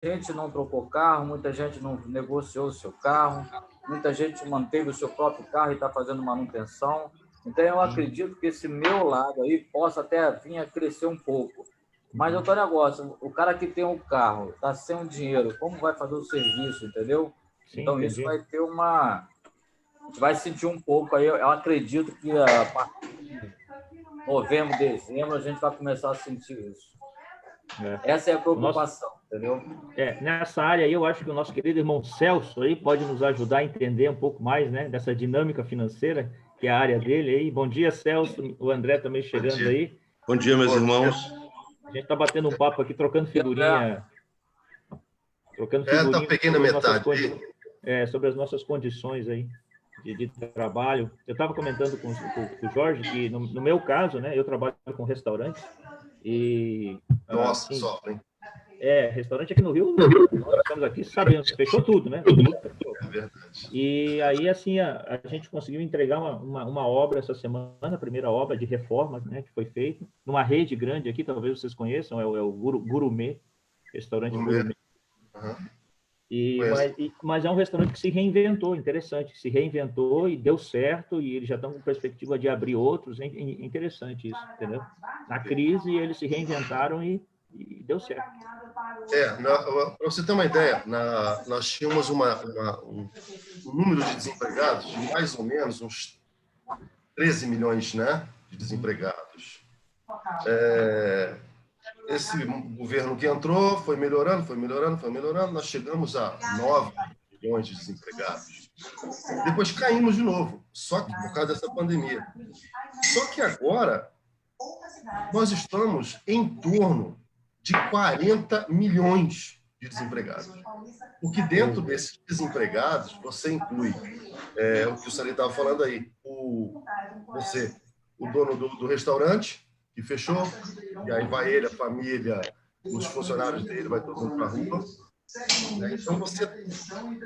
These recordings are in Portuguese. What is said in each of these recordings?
gente não trocou carro, muita gente não negociou o seu carro, muita gente manteve o seu próprio carro e está fazendo manutenção. Então, eu acredito que esse meu lado aí possa até vir a crescer um pouco. Mas, doutor Negócio, o cara que tem um carro, está sem um dinheiro, como vai fazer o serviço, entendeu? Sim, Então, isso entendi. vai ter uma... A gente vai sentir um pouco aí, eu acredito que a partir de novembro, dezembro, a gente vai começar a sentir isso. Essa é a O nosso, preocupação, entendeu? nessa área aí, eu acho que o nosso querido irmão Celso aí pode nos ajudar a entender um pouco mais, né, dessa dinâmica financeira, que é a área dele aí. Bom dia, Celso. O André também chegando aí. Bom dia, meus irmãos. A gente está batendo um papo aqui, trocando figurinha Tá peguei na metade aí. sobre as nossas condições aí de trabalho. Eu estava comentando com o Jorge que, no meu caso, né, eu trabalho com restaurantes e... Nossa, assim, sofrem. Restaurante aqui no Rio, nós estamos aqui, sabemos, fechou tudo, né? É verdade. E aí, assim, a gente conseguiu entregar uma obra essa semana, a primeira obra de reforma, né, que foi feita, numa rede grande aqui, talvez vocês conheçam, é o Gourmet, restaurante Gourmet. Uhum. Mas é um restaurante que se reinventou, interessante, se reinventou e deu certo, e eles já estão com perspectiva de abrir outros, é interessante isso, entendeu? Na crise, eles se reinventaram e deu certo. Para você ter uma ideia, nós tínhamos um número de desempregados de mais ou menos uns 13 milhões, né, de desempregados. Esse governo que entrou foi melhorando, nós chegamos a 9 milhões de desempregados. Depois caímos de novo, só que por causa dessa pandemia. Só que agora nós estamos em torno de 40 milhões de desempregados. Porque dentro desses desempregados, você inclui o que o Sali estava falando aí, o dono do restaurante, que fechou, e aí vai ele, a família, os funcionários dele, vai todo mundo para a rua. Então, você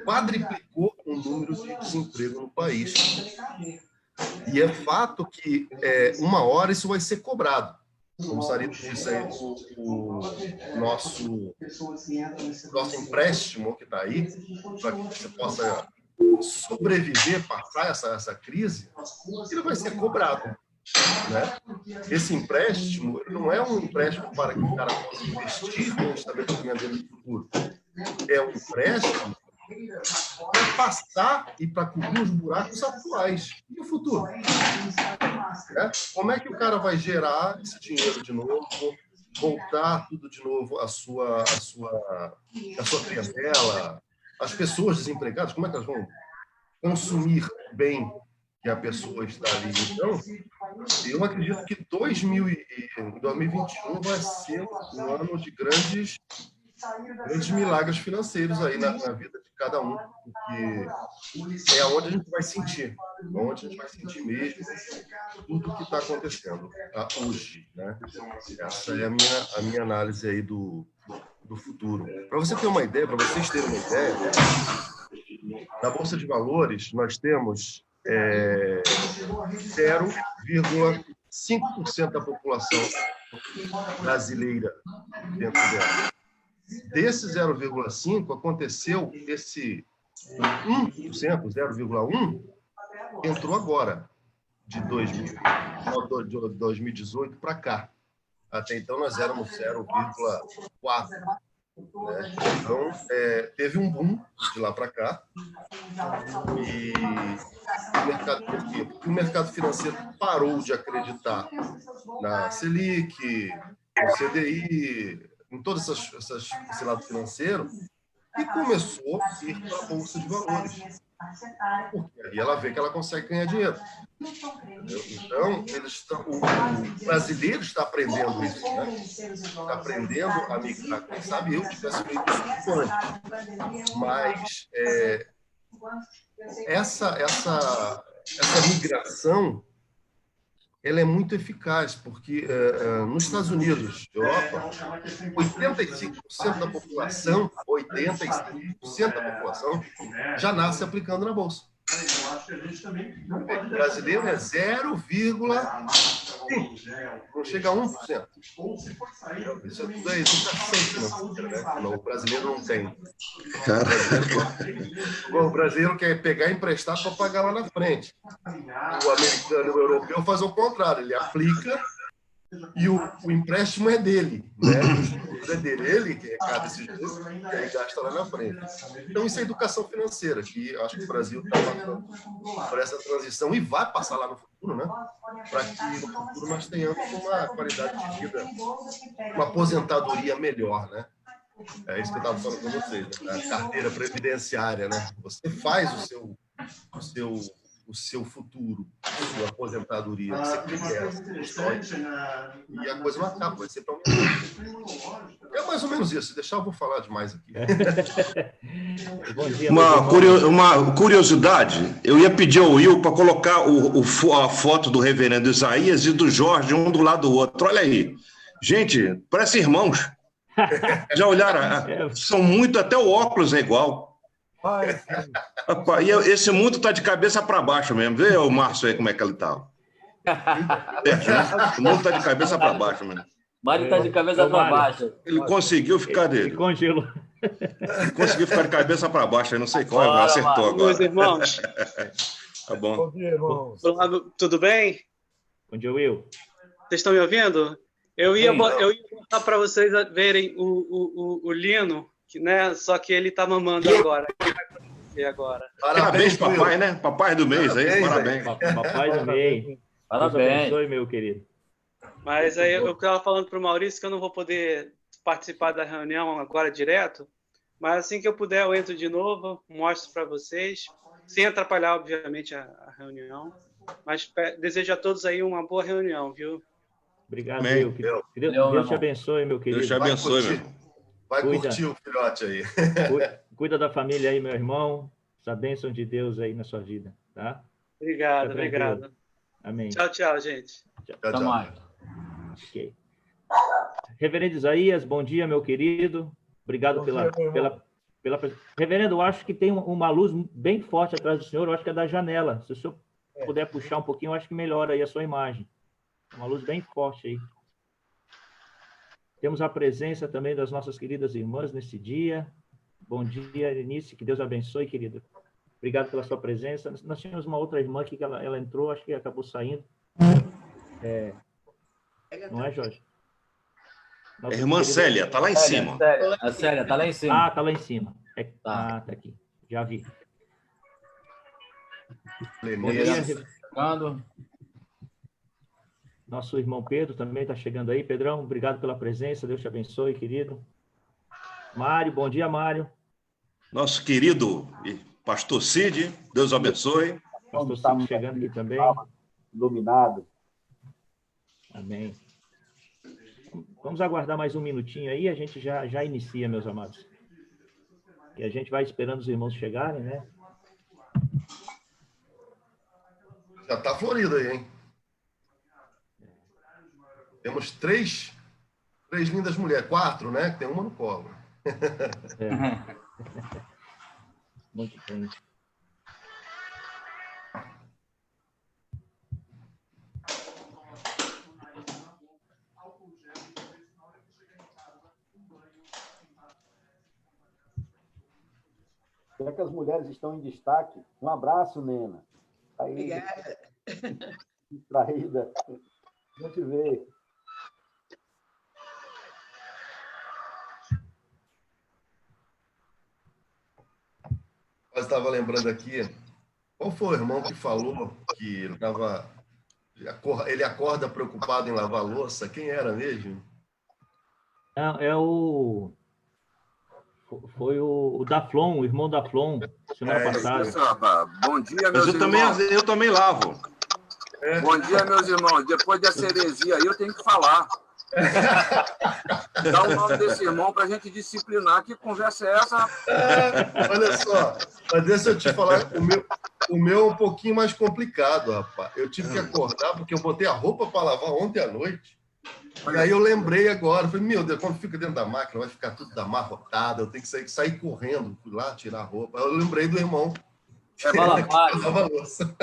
quadriplicou o número de desemprego no país. E é fato que, uma hora, isso vai ser cobrado. Como o Sarito disse aí, o nosso empréstimo que está aí, para que você possa sobreviver, passar essa crise, ele vai ser cobrado. Né? Esse empréstimo não é um empréstimo para que o cara possa investir no estabelecimento dele no futuro. É um empréstimo para passar e para cobrir os buracos atuais. E o futuro? Como é que o cara vai gerar esse dinheiro de novo, voltar tudo de novo à sua clientela, as pessoas desempregadas, como é que elas vão consumir bem que a pessoa está ali? Então, eu acredito que 2021 vai ser um ano de grandes milagres financeiros aí na vida de cada um, porque é onde a gente vai sentir, mesmo tudo que está acontecendo hoje, né? Essa é a minha análise aí do futuro. Para você ter uma ideia, para vocês terem uma ideia, na Bolsa de Valores nós temos 0,5% da população brasileira dentro dela. Desse 0,5%, aconteceu esse 1%, 0,1%, entrou agora, de 2018 para cá. Até então, nós éramos 0,4%. Né? Então, teve um boom de lá para cá. E o mercado, por quê? Porque o mercado financeiro parou de acreditar na Selic, no CDI, em todo esse lado financeiro, e começou a ir para a Bolsa de Valores. Porque aí ela vê que ela consegue ganhar dinheiro. Então, o brasileiro está aprendendo isso, né? Está aprendendo a migrar. Quem sabe eu tivesse feito isso antes. Mas essa migração, ela é muito eficaz, porque nos Estados Unidos, Europa, 85% da população já nasce aplicando na Bolsa. O brasileiro é 0,5%. Não chega a 1%. Isso é tudo a educação financeira, né? Não, o brasileiro não tem. O brasileiro quer pegar e emprestar para pagar lá na frente. O americano e o europeu fazem o contrário. Ele aplica e o empréstimo é dele, né? Os juros é dele. Ele que arrecada esses juros e aí gasta lá na frente. Então, isso é educação financeira, que eu acho que o Brasil está passando por essa transição e vai passar lá no futuro, né? Para que no futuro nós tenhamos uma qualidade de vida, uma aposentadoria melhor, né? É isso que eu estava falando com vocês, né? A carteira previdenciária, né? Você faz o seu futuro, a sua aposentadoria, você quer, e a coisa não acaba, vai ser tão... É mais ou menos isso, se deixar eu vou falar demais aqui. Uma curiosidade, eu ia pedir ao Will para colocar a foto do reverendo Isaías e do Jorge, um do lado do outro. Olha aí, gente, parecem irmãos. Já olharam? São muito, até o óculos é igual. Rapaz, e esse mundo está de cabeça para baixo mesmo. Vê o Márcio aí como é que ele está. O mundo está de cabeça para baixo mesmo. Mário está de cabeça para baixo. Ele conseguiu ficar dele. Ele congelou. Ele conseguiu ficar de cabeça para baixo, eu não sei qual, acertou agora. Meus irmãos. Tá bom. Bom dia, irmãos. Tudo bem? Bom dia, Will. Vocês estão me ouvindo? Eu ia botar para vocês verem o Lino, né? Só que ele está mamando agora. Parabéns, papai, né? Papai do mês aí, parabéns. Papai do mês. Parabéns. Deus abençoe, meu querido. Mas aí eu estava falando para o Maurício que eu não vou poder participar da reunião agora direto, mas assim que eu puder eu entro de novo, mostro para vocês, sem atrapalhar, obviamente, a reunião. Mas desejo a todos aí uma boa reunião, viu? Obrigado, Will. Deus te abençoe, meu querido. Deus te abençoe, meu irmão. Vai curtir o filhote aí. Cuida da família aí, meu irmão. Essa bênção de Deus aí na sua vida, tá? Obrigado. Amém. Tchau, gente. Até mais. Ok. Reverendo Isaías, bom dia, meu querido. Obrigado pela... Reverendo, eu acho que tem uma luz bem forte atrás do senhor. Eu acho que é da janela. Se o senhor puder puxar um pouquinho, eu acho que melhora aí a sua imagem. Uma luz bem forte aí. Temos a presença também das nossas queridas irmãs nesse dia. Bom dia, Eunice, que Deus abençoe, querida. Obrigado pela sua presença. Nós tínhamos uma outra irmã aqui que ela entrou, acho que acabou saindo. Não é, Jorge? Nossa irmã Célia, está lá em cima. A Célia, está lá em cima. Ah, está lá em cima. Tá. Tá aqui. Já vi. Bom dia, chegando. Nosso irmão Pedro também está chegando aí. Pedrão, obrigado pela presença. Deus te abençoe, querido. Mário, bom dia, Mário. Nosso querido pastor Cid, Deus abençoe. Pastor Cid chegando aqui também. Iluminado. Amém. Vamos aguardar mais um minutinho aí, a gente já inicia, meus amados. E a gente vai esperando os irmãos chegarem, né? Já está florido aí, hein? Temos três lindas mulheres. 4, né? Tem uma no colo. Muito bem. Já que as mulheres estão em destaque, um abraço, Nena. Aí, obrigada. Distraída. Não te ver. Eu estava lembrando aqui, qual foi o irmão que falou que ele acorda preocupado em lavar a louça? Quem era mesmo? Foi o Daflon, o irmão Daflon, semana passada. Isso, rapaz. Bom dia, meus Mas irmãos. eu também lavo. Bom dia, meus irmãos. Depois dessa heresia aí, eu tenho que falar. Dá o nome desse irmão para a gente disciplinar. Que conversa é essa? Olha só, mas deixa eu te falar, o meu é um pouquinho mais complicado, rapaz. Eu tive que acordar porque eu botei a roupa para lavar ontem à noite. E aí eu lembrei agora, falei, meu Deus, quando fica dentro da máquina, vai ficar tudo amarrotado, eu tenho que sair correndo, fui lá tirar a roupa. Eu lembrei do irmão Fala baixo. Lava louça.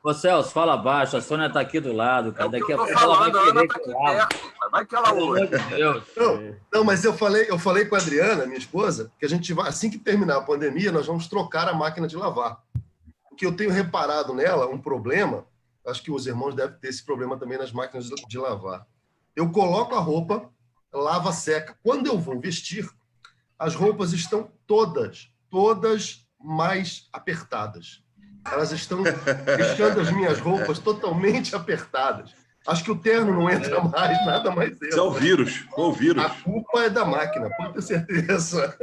Ô, Celso, fala baixo. A Sônia está aqui do lado, cara. Daqui a pouco falando, ela vai querer tá que aqui eu lave. perto. Vai que ela Pelo ouve. amor de Deus. Não, mas eu falei com a Adriana, minha esposa, que a gente vai, assim que terminar a pandemia, nós vamos trocar a máquina de lavar. Porque eu tenho reparado nela um problema, acho que os irmãos devem ter esse problema também nas máquinas de lavar. Eu coloco a roupa, lava, seca. Quando eu vou vestir, as roupas estão todas mais apertadas. Elas estão deixando as minhas roupas totalmente apertadas. Acho que o terno não entra mais, nada mais entra. Isso é o vírus. O vírus. A culpa é da máquina, pode ter certeza.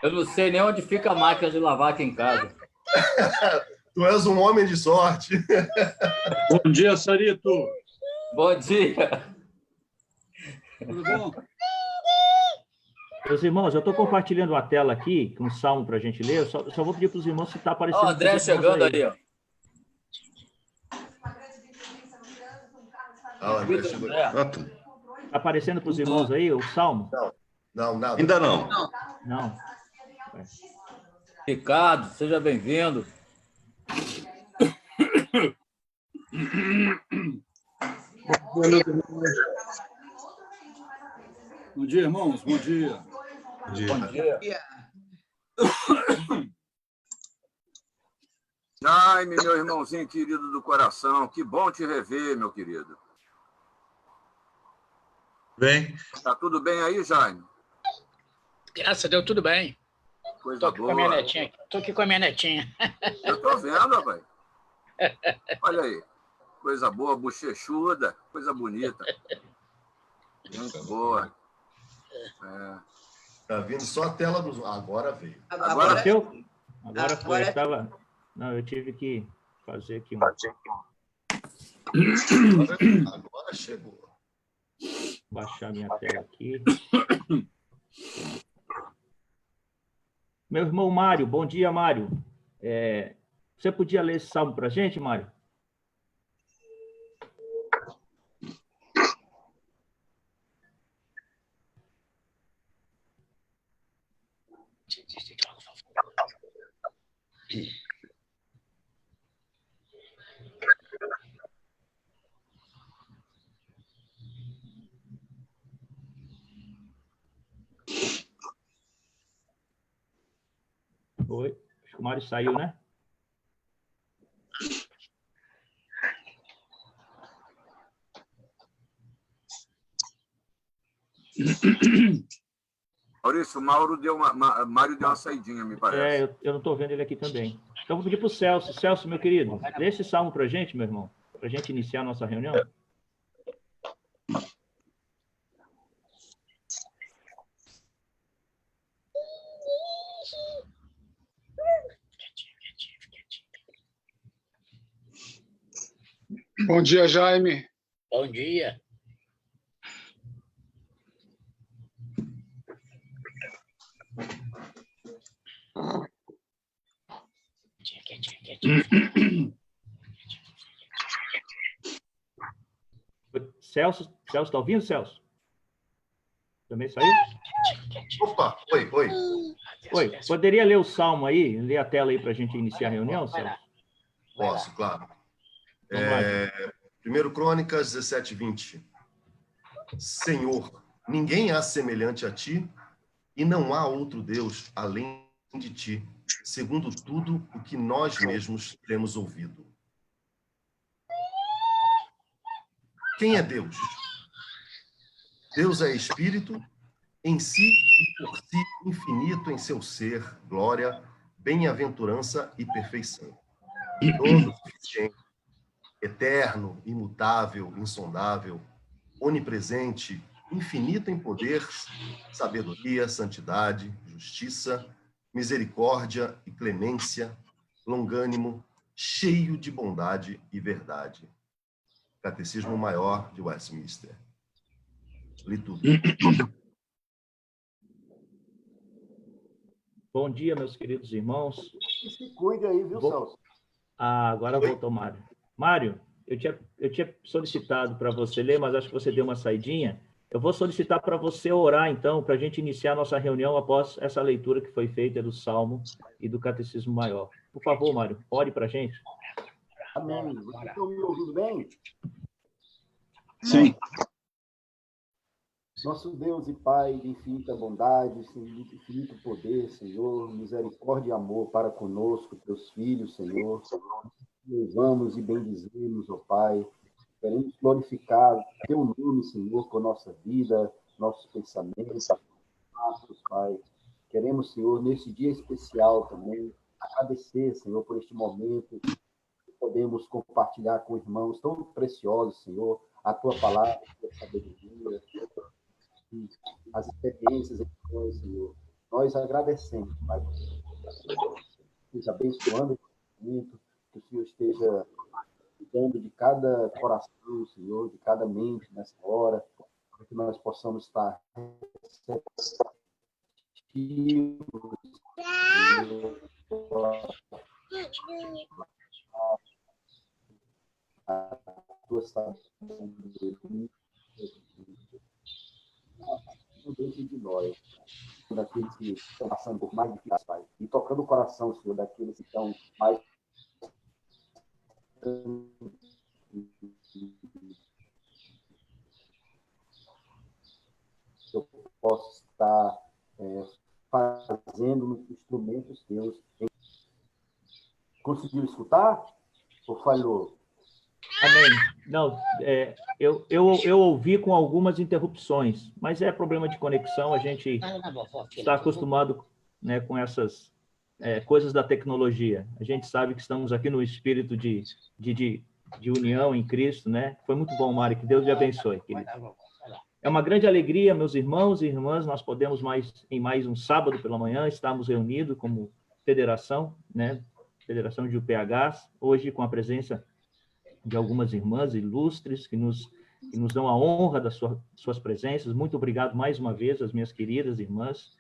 Eu não sei nem onde fica a máquina de lavar aqui em casa. Tu és um homem de sorte. Bom dia, Sarito. Bom dia. Tudo bom? Meus irmãos, eu estou compartilhando a tela aqui, com um salmo para a gente ler. Eu só vou pedir para os irmãos se está aparecendo. Ó, o André chegando aí, ó. André chegou. Pronto. Está aparecendo para os irmãos aí o salmo? Não, nada. Ainda não. Não. Ricardo, seja bem-vindo. Bom dia, irmãos. Bom dia. Bom dia. Jaime, meu irmãozinho querido do coração, que bom te rever, meu querido. Bem. Tá tudo bem aí, Jaime? Graças a Deus, tudo bem. Coisa Tô aqui boa. com a minha netinha. Tô aqui com a minha netinha. Eu tô vendo, rapaz. Olha aí. Coisa boa, bochechuda, coisa bonita. Muito boa. É. Tá vindo só a tela dos. Agora veio. Agora Agora foi. Não, eu tive que fazer aqui Agora chegou. baixar minha tela aqui. Meu irmão Mário, bom dia, Mário. Você podia ler esse salmo para a gente, Mário? Oi, acho que o Mário saiu, né? Maurício, o Mário deu uma saidinha, me parece. Eu não estou vendo ele aqui também. Então, vou pedir para o Celso. Celso, meu querido, lê esse salmo para a gente, meu irmão, para a gente iniciar a nossa reunião. Bom dia, Jaime. Bom dia. Celso, está ouvindo, Celso? Também saiu? Opa, oi. Oi, poderia ler o salmo aí, ler a tela aí para a gente iniciar a reunião, Celso? Posso, claro. Então vai. 1 Crônicas 17:20. Senhor, ninguém há semelhante a ti, e não há outro Deus além de ti, segundo tudo o que nós mesmos temos ouvido. Quem é Deus? Deus é espírito, em si e por si infinito em seu ser, glória, bem-aventurança e perfeição. Todo suficiente, eterno, imutável, insondável, onipresente, infinito em poder, sabedoria, santidade, justiça, misericórdia e clemência, longânimo, cheio de bondade e verdade. Catecismo Maior de Westminster. Li tudo. Bom dia, meus queridos irmãos. Se cuide aí, viu, Celso? Agora voltou, Mário. Mário, eu tinha solicitado para você ler, mas acho que você deu uma saidinha. Eu vou solicitar para você orar, então, para a gente iniciar a nossa reunião após essa leitura que foi feita do Salmo e do Catecismo Maior. Por favor, Mário, ore para a gente. Amém. Vocês estão me ouvindo bem? Sim. Nosso Deus e Pai de infinita bondade, de infinito poder, Senhor, misericórdia e amor para conosco, teus filhos, Senhor. Louvamos e bendizemos, ó Pai. Queremos glorificar teu nome, Senhor, com a nossa vida, nossos pensamentos, atos, Pai. Queremos, Senhor, nesse dia especial também, agradecer, Senhor, por este momento que podemos compartilhar com irmãos tão preciosos, Senhor, a tua palavra, a tua sabedoria, as experiências em nós, Senhor. Nós agradecemos, Pai, esteja abençoando esse momento, que o Senhor esteja cuidando de cada coração, Senhor, de cada mente nessa hora, para que nós possamos estar receptivos, a tua sabedoria, dentro de nós, daqueles que estão passando por mais dificuldades, Pai, e tocando o coração, Senhor, daqueles que estão mais eu posso estar fazendo instrumentos teus. Conseguiu escutar? Ou falhou? Amém. Não, eu ouvi com algumas interrupções, mas é problema de conexão, a gente está acostumado, né, com essas coisas da tecnologia. A gente sabe que estamos aqui no espírito de união em Cristo, né? Foi muito bom, Mário, que Deus te abençoe, querido. É uma grande alegria, meus irmãos e irmãs, nós podemos em mais um sábado pela manhã, estarmos reunidos como federação, né? Federação de UPHs, hoje com a presença de algumas irmãs ilustres que nos dão a honra das suas presenças. Muito obrigado mais uma vez às minhas queridas irmãs.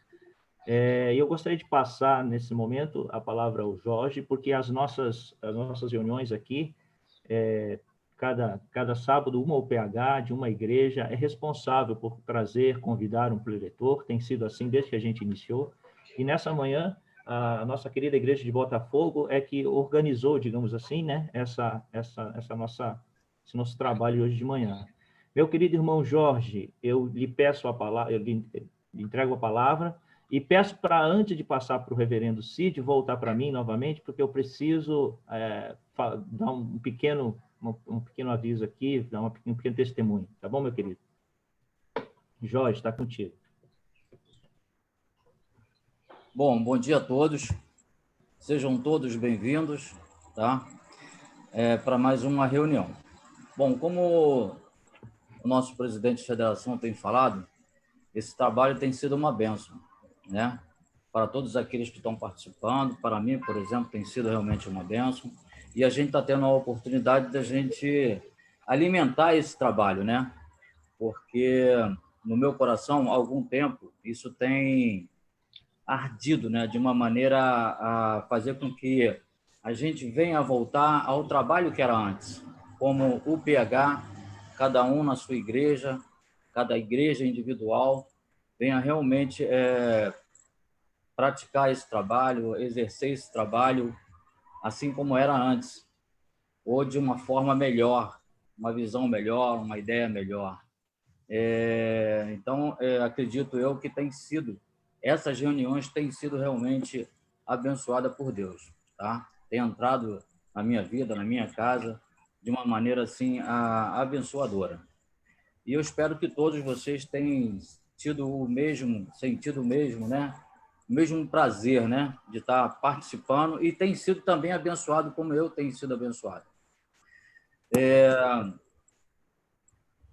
Eu gostaria de passar nesse momento a palavra ao Jorge, porque as nossas reuniões aqui, cada sábado, uma UPH de uma igreja é responsável por convidar um preletor, tem sido assim desde que a gente iniciou, e nessa manhã, a nossa querida igreja de Botafogo é que organizou, digamos assim, né, esse nosso trabalho hoje de manhã. Meu querido irmão Jorge, eu lhe peço a palavra, eu lhe entrego a palavra, e peço para, antes de passar para o reverendo Cid, voltar para mim novamente, porque eu preciso dar um pequeno aviso aqui, dar um pequeno testemunho. Tá bom, meu querido? Jorge, está contigo. Bom dia a todos. Sejam todos bem-vindos, tá? Para mais uma reunião. Bom, como o nosso presidente de federação tem falado, esse trabalho tem sido uma bênção, né? Para todos aqueles que estão participando, para mim, por exemplo, tem sido realmente uma bênção, e a gente está tendo a oportunidade de a gente alimentar esse trabalho, né? Porque no meu coração, há algum tempo, isso tem ardido, né? De uma maneira a fazer com que a gente venha a voltar ao trabalho que era antes, como o PH, cada um na sua igreja, cada igreja individual, venha realmente praticar esse trabalho, exercer esse trabalho, assim como era antes, ou de uma forma melhor, uma visão melhor, uma ideia melhor. Então, acredito eu que essas reuniões têm sido realmente abençoadas por Deus, tá? Tem entrado na minha vida, na minha casa, de uma maneira assim abençoadora. E eu espero que todos vocês tenham sentido o mesmo, né? O mesmo prazer, né? De estar participando e tem sido também abençoado como eu tenho sido abençoado.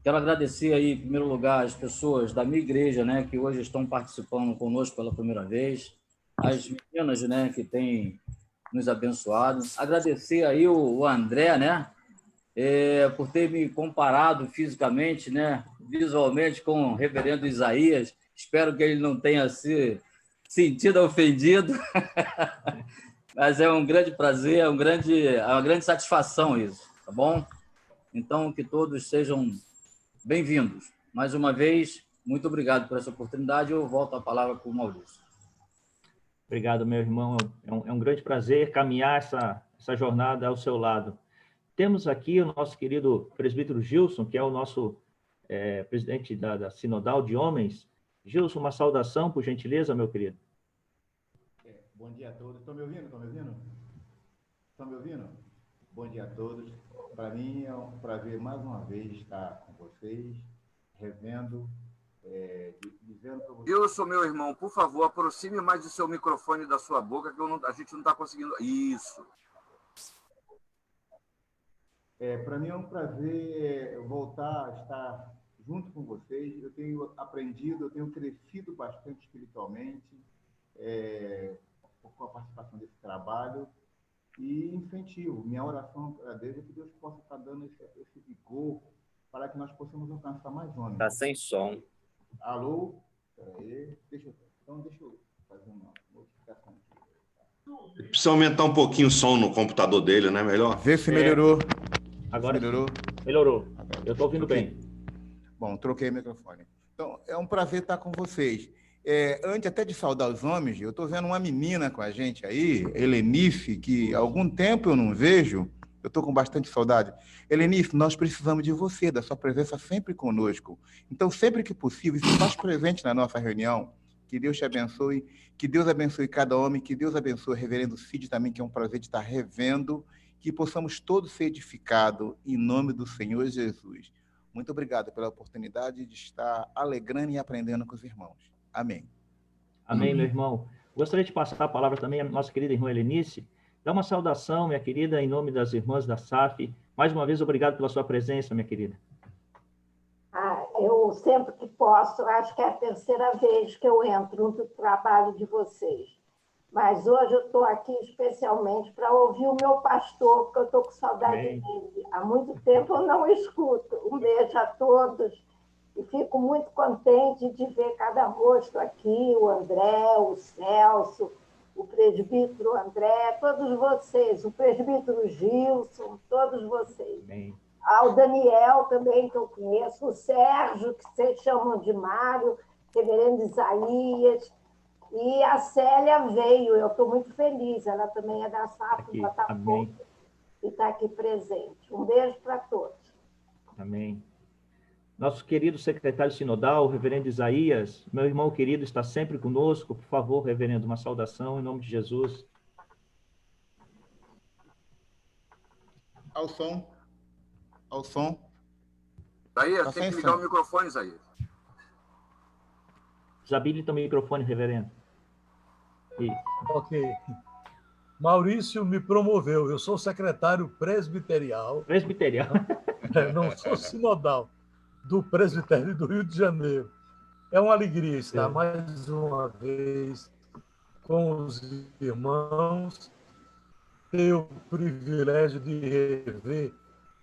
Quero agradecer aí, em primeiro lugar, as pessoas da minha igreja, né? Que hoje estão participando conosco pela primeira vez. As meninas, né? Que têm nos abençoado. Agradecer aí o André, né? Por ter me comparado fisicamente, né, visualmente, com o reverendo Isaías. Espero que ele não tenha se sentido ofendido, mas é um grande prazer, é uma grande satisfação isso, tá bom? Então, que todos sejam bem-vindos. Mais uma vez, muito obrigado por essa oportunidade. Eu volto a palavra para o Maurício. Obrigado, meu irmão. É um grande prazer caminhar essa jornada ao seu lado. Temos aqui o nosso querido presbítero Gilson, que é o nosso presidente da Sinodal de Homens. Gilson, uma saudação, por gentileza, meu querido. Bom dia a todos. Estão me ouvindo? Estão me ouvindo? Estão me ouvindo? Bom dia a todos. Para mim é um prazer mais uma vez estar com vocês, revendo, dizendo para vocês... Gilson, meu irmão, por favor, aproxime mais do seu microfone da sua boca, que a gente não está conseguindo... Isso. Para mim é um prazer voltar a estar junto com vocês. Eu tenho aprendido, eu tenho crescido bastante espiritualmente com a participação desse trabalho e incentivo. Minha oração para Deus é que Deus possa estar dando esse vigor para que nós possamos alcançar mais homens. Está sem som. Alô? Peraí. Deixa eu fazer uma modificação aqui. Precisa aumentar um pouquinho o som no computador dele, né? Melhor? Vê se melhorou. Agora melhorou. Melhorou. Eu estou ouvindo bem. Bom, troquei o microfone. Então, é um prazer estar com vocês. Antes até de saudar os homens, eu estou vendo uma menina com a gente aí, Helenice, que há algum tempo eu não vejo. Eu estou com bastante saudade. Helenice, nós precisamos de você, da sua presença sempre conosco. Então, sempre que possível, se faz presente na nossa reunião. Que Deus te abençoe, que Deus abençoe cada homem, que Deus abençoe o reverendo Cid também, que é um prazer de estar revendo, que possamos todos ser edificados em nome do Senhor Jesus. Muito obrigado pela oportunidade de estar alegrando e aprendendo com os irmãos. Amém. Amém, meu irmão. Gostaria de passar a palavra também à nossa querida irmã Helenice. Dá uma saudação, minha querida, em nome das irmãs da SAF. Mais uma vez, obrigado pela sua presença, minha querida. Eu sempre que posso, acho que é a terceira vez que eu entro no trabalho de vocês. Mas hoje eu estou aqui especialmente para ouvir o meu pastor, porque eu estou com saudade dele. Há muito tempo eu não escuto. Um beijo a todos e fico muito contente de ver cada rosto aqui, o André, o Celso, o presbítero André, todos vocês, o presbítero Gilson, todos vocês. Amém. O Daniel também, que eu conheço, o Sérgio, que vocês chamam de Mário, reverendo Isaías, e a Célia veio, eu estou muito feliz, ela também é da SAF do Botafogo e está aqui presente. Um beijo para todos. Amém. Nosso querido secretário sinodal, o reverendo Isaías, meu irmão querido, está sempre conosco. Por favor, reverendo, uma saudação em nome de Jesus. Ao som. Ao som. Isaías, tem que ligar o microfone, Isaías. Desabilita o microfone, reverendo. Isso. Ok. Maurício me promoveu. Eu sou secretário presbiterial. Presbiterial? Não sou sinodal. Do presbitério do Rio de Janeiro. É uma alegria estar mais uma vez com os irmãos, ter o privilégio de rever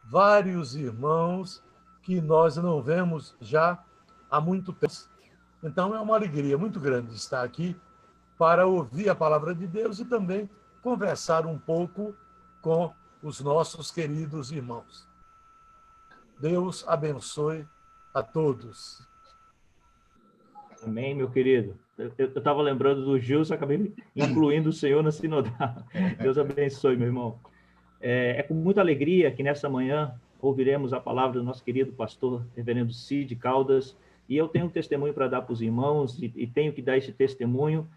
vários irmãos que nós não vemos já há muito tempo. Então, é uma alegria muito grande estar aqui para ouvir a palavra de Deus e também conversar um pouco com os nossos queridos irmãos. Deus abençoe a todos. Amém, meu querido. Eu estava lembrando do Gilson, acabei incluindo o Senhor na sinodal. Deus abençoe, meu irmão. É com muita alegria que nessa manhã ouviremos a palavra do nosso querido pastor, reverendo Cid Caldas, e eu tenho um testemunho para dar para os irmãos, e tenho que dar esse testemunho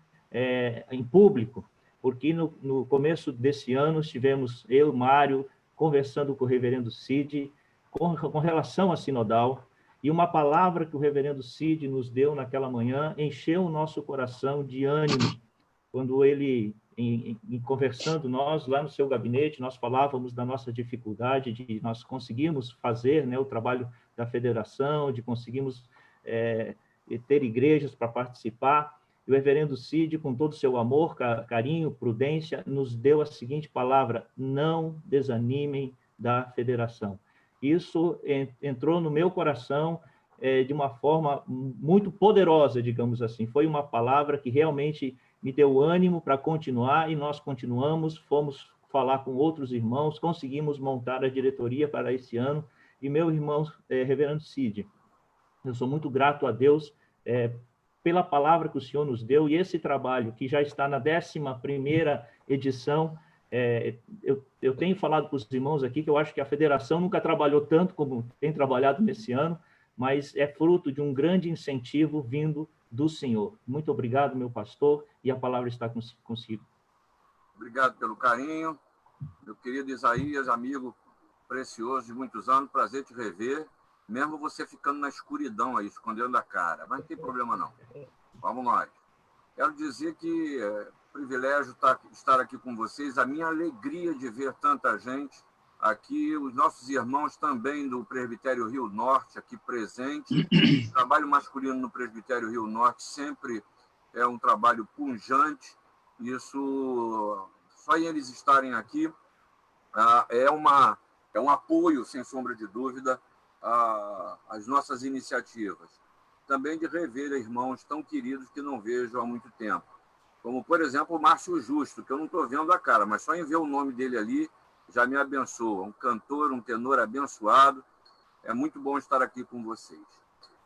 em público, porque no começo desse ano estivemos, eu, Mário, conversando com o reverendo Cid com relação à sinodal, e uma palavra que o reverendo Cid nos deu naquela manhã encheu o nosso coração de ânimo, quando ele, conversando nós, lá no seu gabinete, nós falávamos da nossa dificuldade de nós conseguirmos fazer, né, o trabalho da federação, de conseguirmos ter igrejas para participar, e o reverendo Cid, com todo o seu amor, carinho, prudência, nos deu a seguinte palavra: não desanimem da federação. Isso entrou no meu coração de uma forma muito poderosa, digamos assim. Foi uma palavra que realmente me deu ânimo para continuar, e nós continuamos, fomos falar com outros irmãos, conseguimos montar a diretoria para esse ano, e meu irmão, reverendo Cid, eu sou muito grato a Deus pela palavra que o Senhor nos deu, e esse trabalho, que já está na 11ª edição, eu tenho falado com os irmãos aqui que eu acho que a federação nunca trabalhou tanto como tem trabalhado nesse ano, mas é fruto de um grande incentivo vindo do Senhor. Muito obrigado, meu pastor, e a palavra está consigo. Obrigado pelo carinho. Meu querido Isaías, amigo precioso de muitos anos, prazer te rever, mesmo você ficando na escuridão aí, escondendo a cara, mas não tem problema não. Vamos nós. Quero dizer que é privilégio estar aqui com vocês, a minha alegria de ver tanta gente aqui, os nossos irmãos também do Presbitério Rio Norte aqui presentes. O trabalho masculino no Presbitério Rio Norte sempre é um trabalho pujante, isso, só em eles estarem aqui, é um apoio, sem sombra de dúvida, às nossas iniciativas. Também de rever irmãos tão queridos que não vejo há muito tempo. Como, por exemplo, o Márcio Justo, que eu não estou vendo a cara, mas só em ver o nome dele ali já me abençoa. Um cantor, um tenor abençoado. É muito bom estar aqui com vocês.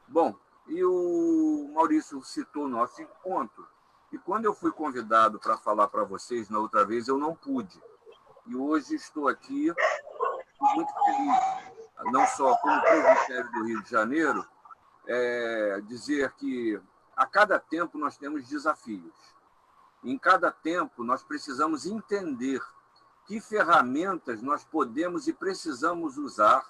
Bom, e o Maurício citou o nosso encontro. E quando eu fui convidado para falar para vocês na outra vez, eu não pude. E hoje estou aqui muito feliz, não só como presbitério do Rio de Janeiro, dizer que a cada tempo nós temos desafios. Em cada tempo nós precisamos entender que ferramentas nós podemos e precisamos usar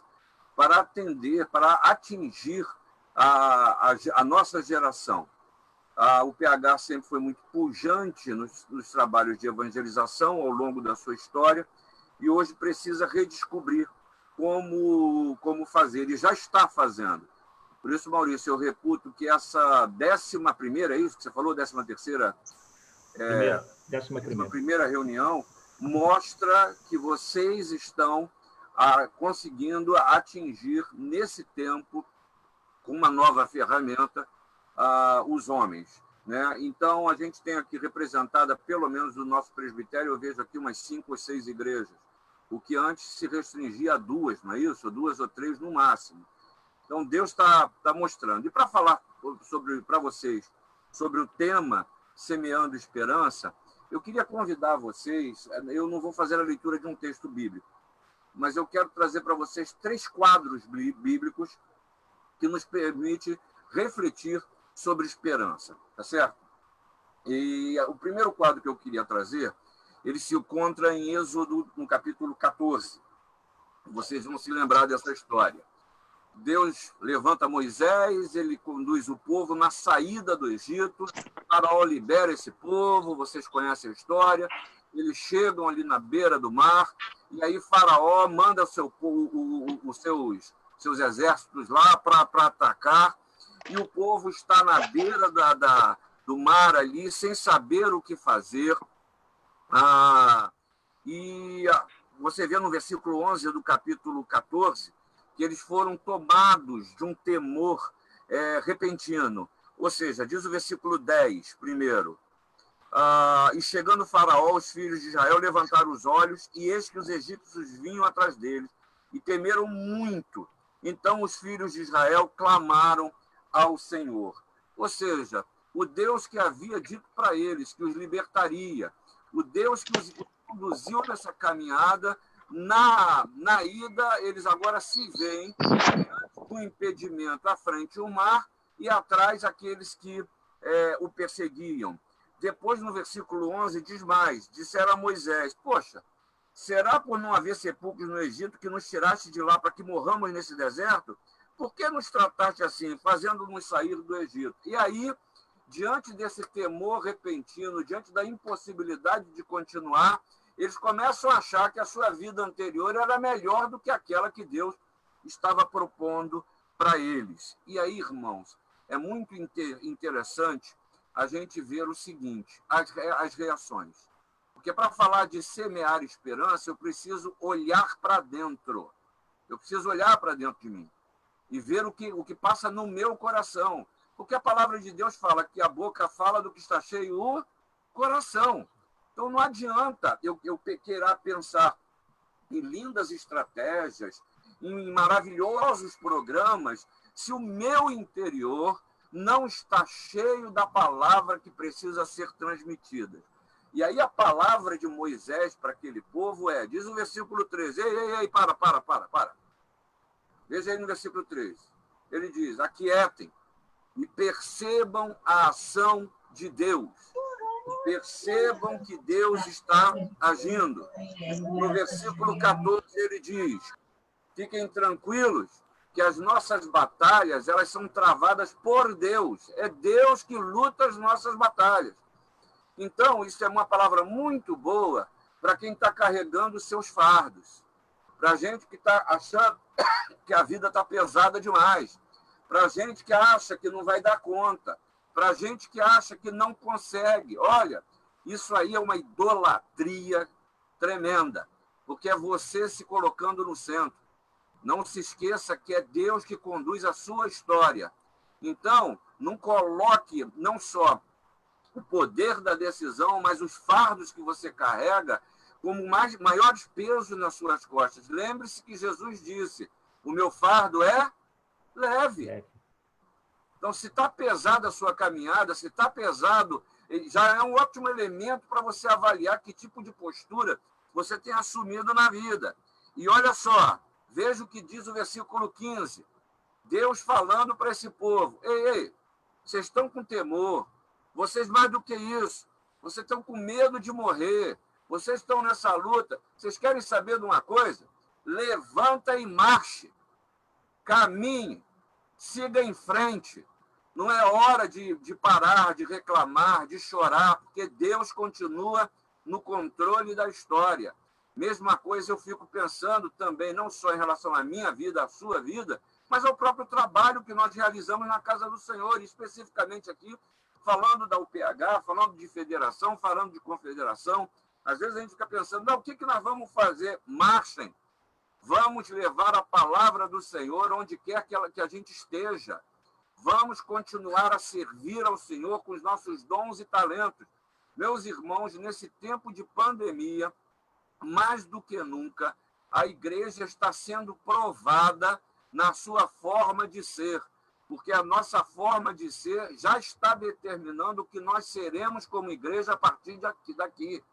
para atender, para atingir a nossa geração. O PH sempre foi muito pujante nos trabalhos de evangelização ao longo da sua história e hoje precisa redescobrir como fazer, e já está fazendo. Por isso, Maurício, eu reputo que essa 11ª, é isso que você falou, 13ª? 11ª reunião, mostra que vocês estão conseguindo atingir, nesse tempo, com uma nova ferramenta, os homens. Né? Então, a gente tem aqui representada, pelo menos no nosso presbitério, eu vejo aqui umas 5 ou 6 igrejas, o que antes se restringia a 2, não é isso? 2 ou 3 no máximo. Então, Deus está mostrando. E para falar para vocês sobre o tema Semeando Esperança, eu queria convidar vocês, eu não vou fazer a leitura de um texto bíblico, mas eu quero trazer para vocês 3 quadros bíblicos que nos permitem refletir sobre esperança, tá certo? E o primeiro quadro que eu queria trazer, ele se encontra em Êxodo, no capítulo 14. Vocês vão se lembrar dessa história. Deus levanta Moisés, ele conduz o povo na saída do Egito, Faraó libera esse povo, vocês conhecem a história, eles chegam ali na beira do mar, e aí Faraó manda seus exércitos lá para atacar, e o povo está na beira do mar ali, sem saber o que fazer. E você vê no versículo 11 do capítulo 14, que eles foram tomados de um temor repentino. Ou seja, diz o versículo 10, primeiro, e chegando Faraó, os filhos de Israel levantaram os olhos, e eis que os egípcios vinham atrás deles, e temeram muito. Então os filhos de Israel clamaram ao Senhor. Ou seja, o Deus que havia dito para eles que os libertaria, o Deus que os conduziu nessa caminhada, na ida, eles agora se veem com impedimento à frente o mar e atrás aqueles que o perseguiam. Depois, no versículo 11, diz mais, disseram a Moisés, poxa, será por não haver sepulcros no Egito que nos tiraste de lá para que morramos nesse deserto? Por que nos trataste assim, fazendo-nos sair do Egito? E aí, diante desse temor repentino, diante da impossibilidade de continuar, eles começam a achar que a sua vida anterior era melhor do que aquela que Deus estava propondo para eles. E aí, irmãos, é muito interessante a gente ver o seguinte, as reações. Porque para falar de semear esperança, eu preciso olhar para dentro. Eu preciso olhar para dentro de mim e ver o que passa no meu coração. Porque a palavra de Deus fala que a boca fala do que está cheio o coração. Então, não adianta eu querer pensar em lindas estratégias, em maravilhosos programas, se o meu interior não está cheio da palavra que precisa ser transmitida. E aí a palavra de Moisés para aquele povo diz o versículo 3, ei, para. Veja aí no versículo 3. Ele diz, aquietem e percebam a ação de Deus. Percebam que Deus está agindo. No versículo 14 ele diz, fiquem tranquilos que as nossas batalhas, elas são travadas por Deus. É Deus que luta as nossas batalhas. Então, isso é uma palavra muito boa para quem está carregando os seus fardos. Para a gente que está achando que a vida está pesada demais. Para a gente que acha que não vai dar conta. Para a gente que acha que não consegue. Olha, isso aí é uma idolatria tremenda. Porque é você se colocando no centro. Não se esqueça que é Deus que conduz a sua história. Então, não coloque não só o poder da decisão, mas os fardos que você carrega como maiores pesos nas suas costas. Lembre-se que Jesus disse, o meu fardo é leve. Então, se está pesada a sua caminhada, se está pesado, já é um ótimo elemento para você avaliar que tipo de postura você tem assumido na vida. E olha só, veja o que diz o versículo 15. Deus falando para esse povo, ei, vocês estão com temor, vocês mais do que isso, vocês estão com medo de morrer, vocês estão nessa luta, vocês querem saber de uma coisa? Levanta e marche, caminhe, siga em frente. Não é hora de parar, de reclamar, de chorar, porque Deus continua no controle da história. Mesma coisa eu fico pensando também, não só em relação à minha vida, à sua vida, mas ao próprio trabalho que nós realizamos na casa do Senhor, especificamente aqui, falando da UPH, falando de federação, falando de confederação. Às vezes a gente fica pensando, não, o que nós vamos fazer? Marchem. Vamos levar a palavra do Senhor onde quer que a gente esteja. Vamos continuar a servir ao Senhor com os nossos dons e talentos. Meus irmãos, nesse tempo de pandemia, mais do que nunca, a igreja está sendo provada na sua forma de ser. Porque a nossa forma de ser já está determinando o que nós seremos como igreja a partir daqui.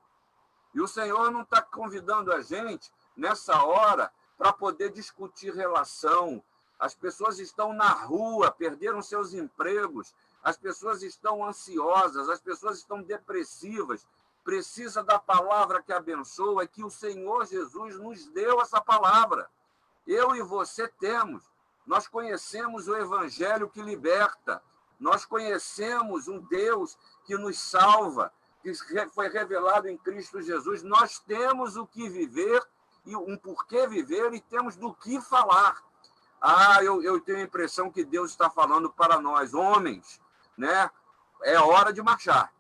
E o Senhor não está convidando a gente, nessa hora, para poder discutir relação. As pessoas estão na rua, perderam seus empregos, as pessoas estão ansiosas, as pessoas estão depressivas. Precisa da palavra que abençoa, que o Senhor Jesus nos deu essa palavra. Eu e você temos. Nós conhecemos o Evangelho que liberta. Nós conhecemos um Deus que nos salva, que foi revelado em Cristo Jesus. Nós temos o que viver, e um porquê viver, e temos do que falar. Eu tenho a impressão que Deus está falando para nós, homens, né? É hora de marchar.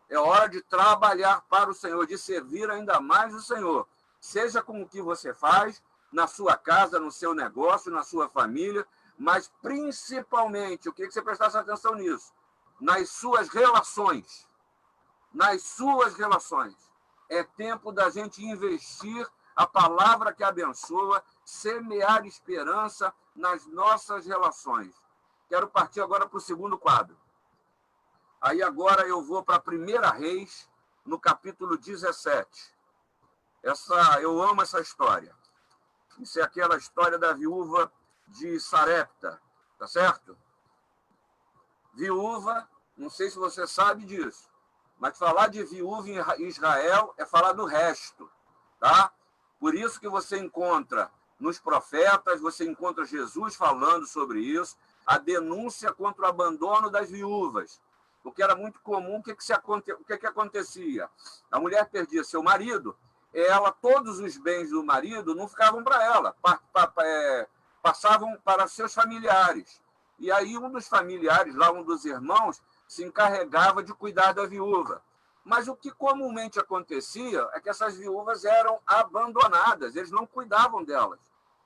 É hora de trabalhar para o Senhor, de servir ainda mais o Senhor. Seja com o que você faz, na sua casa, no seu negócio, na sua família, mas principalmente, eu queria que você prestasse atenção nisso, nas suas relações. Nas suas relações. É tempo da gente investir a palavra que abençoa, semear esperança nas nossas relações. Quero partir agora para o segundo quadro. Aí agora eu vou para a 1 Reis, no capítulo 17. Eu amo essa história. Isso é aquela história da viúva de Sarepta, tá certo? Viúva, não sei se você sabe disso, mas falar de viúva em Israel é falar do resto, tá? Por isso que você encontra nos profetas, você encontra Jesus falando sobre isso, a denúncia contra o abandono das viúvas. Porque era muito comum, o que acontecia? A mulher perdia seu marido, todos os bens do marido não ficavam para ela, passavam para seus familiares. E aí um dos familiares, lá um dos irmãos, se encarregava de cuidar da viúva. Mas o que comumente acontecia é que essas viúvas eram abandonadas, eles não cuidavam delas,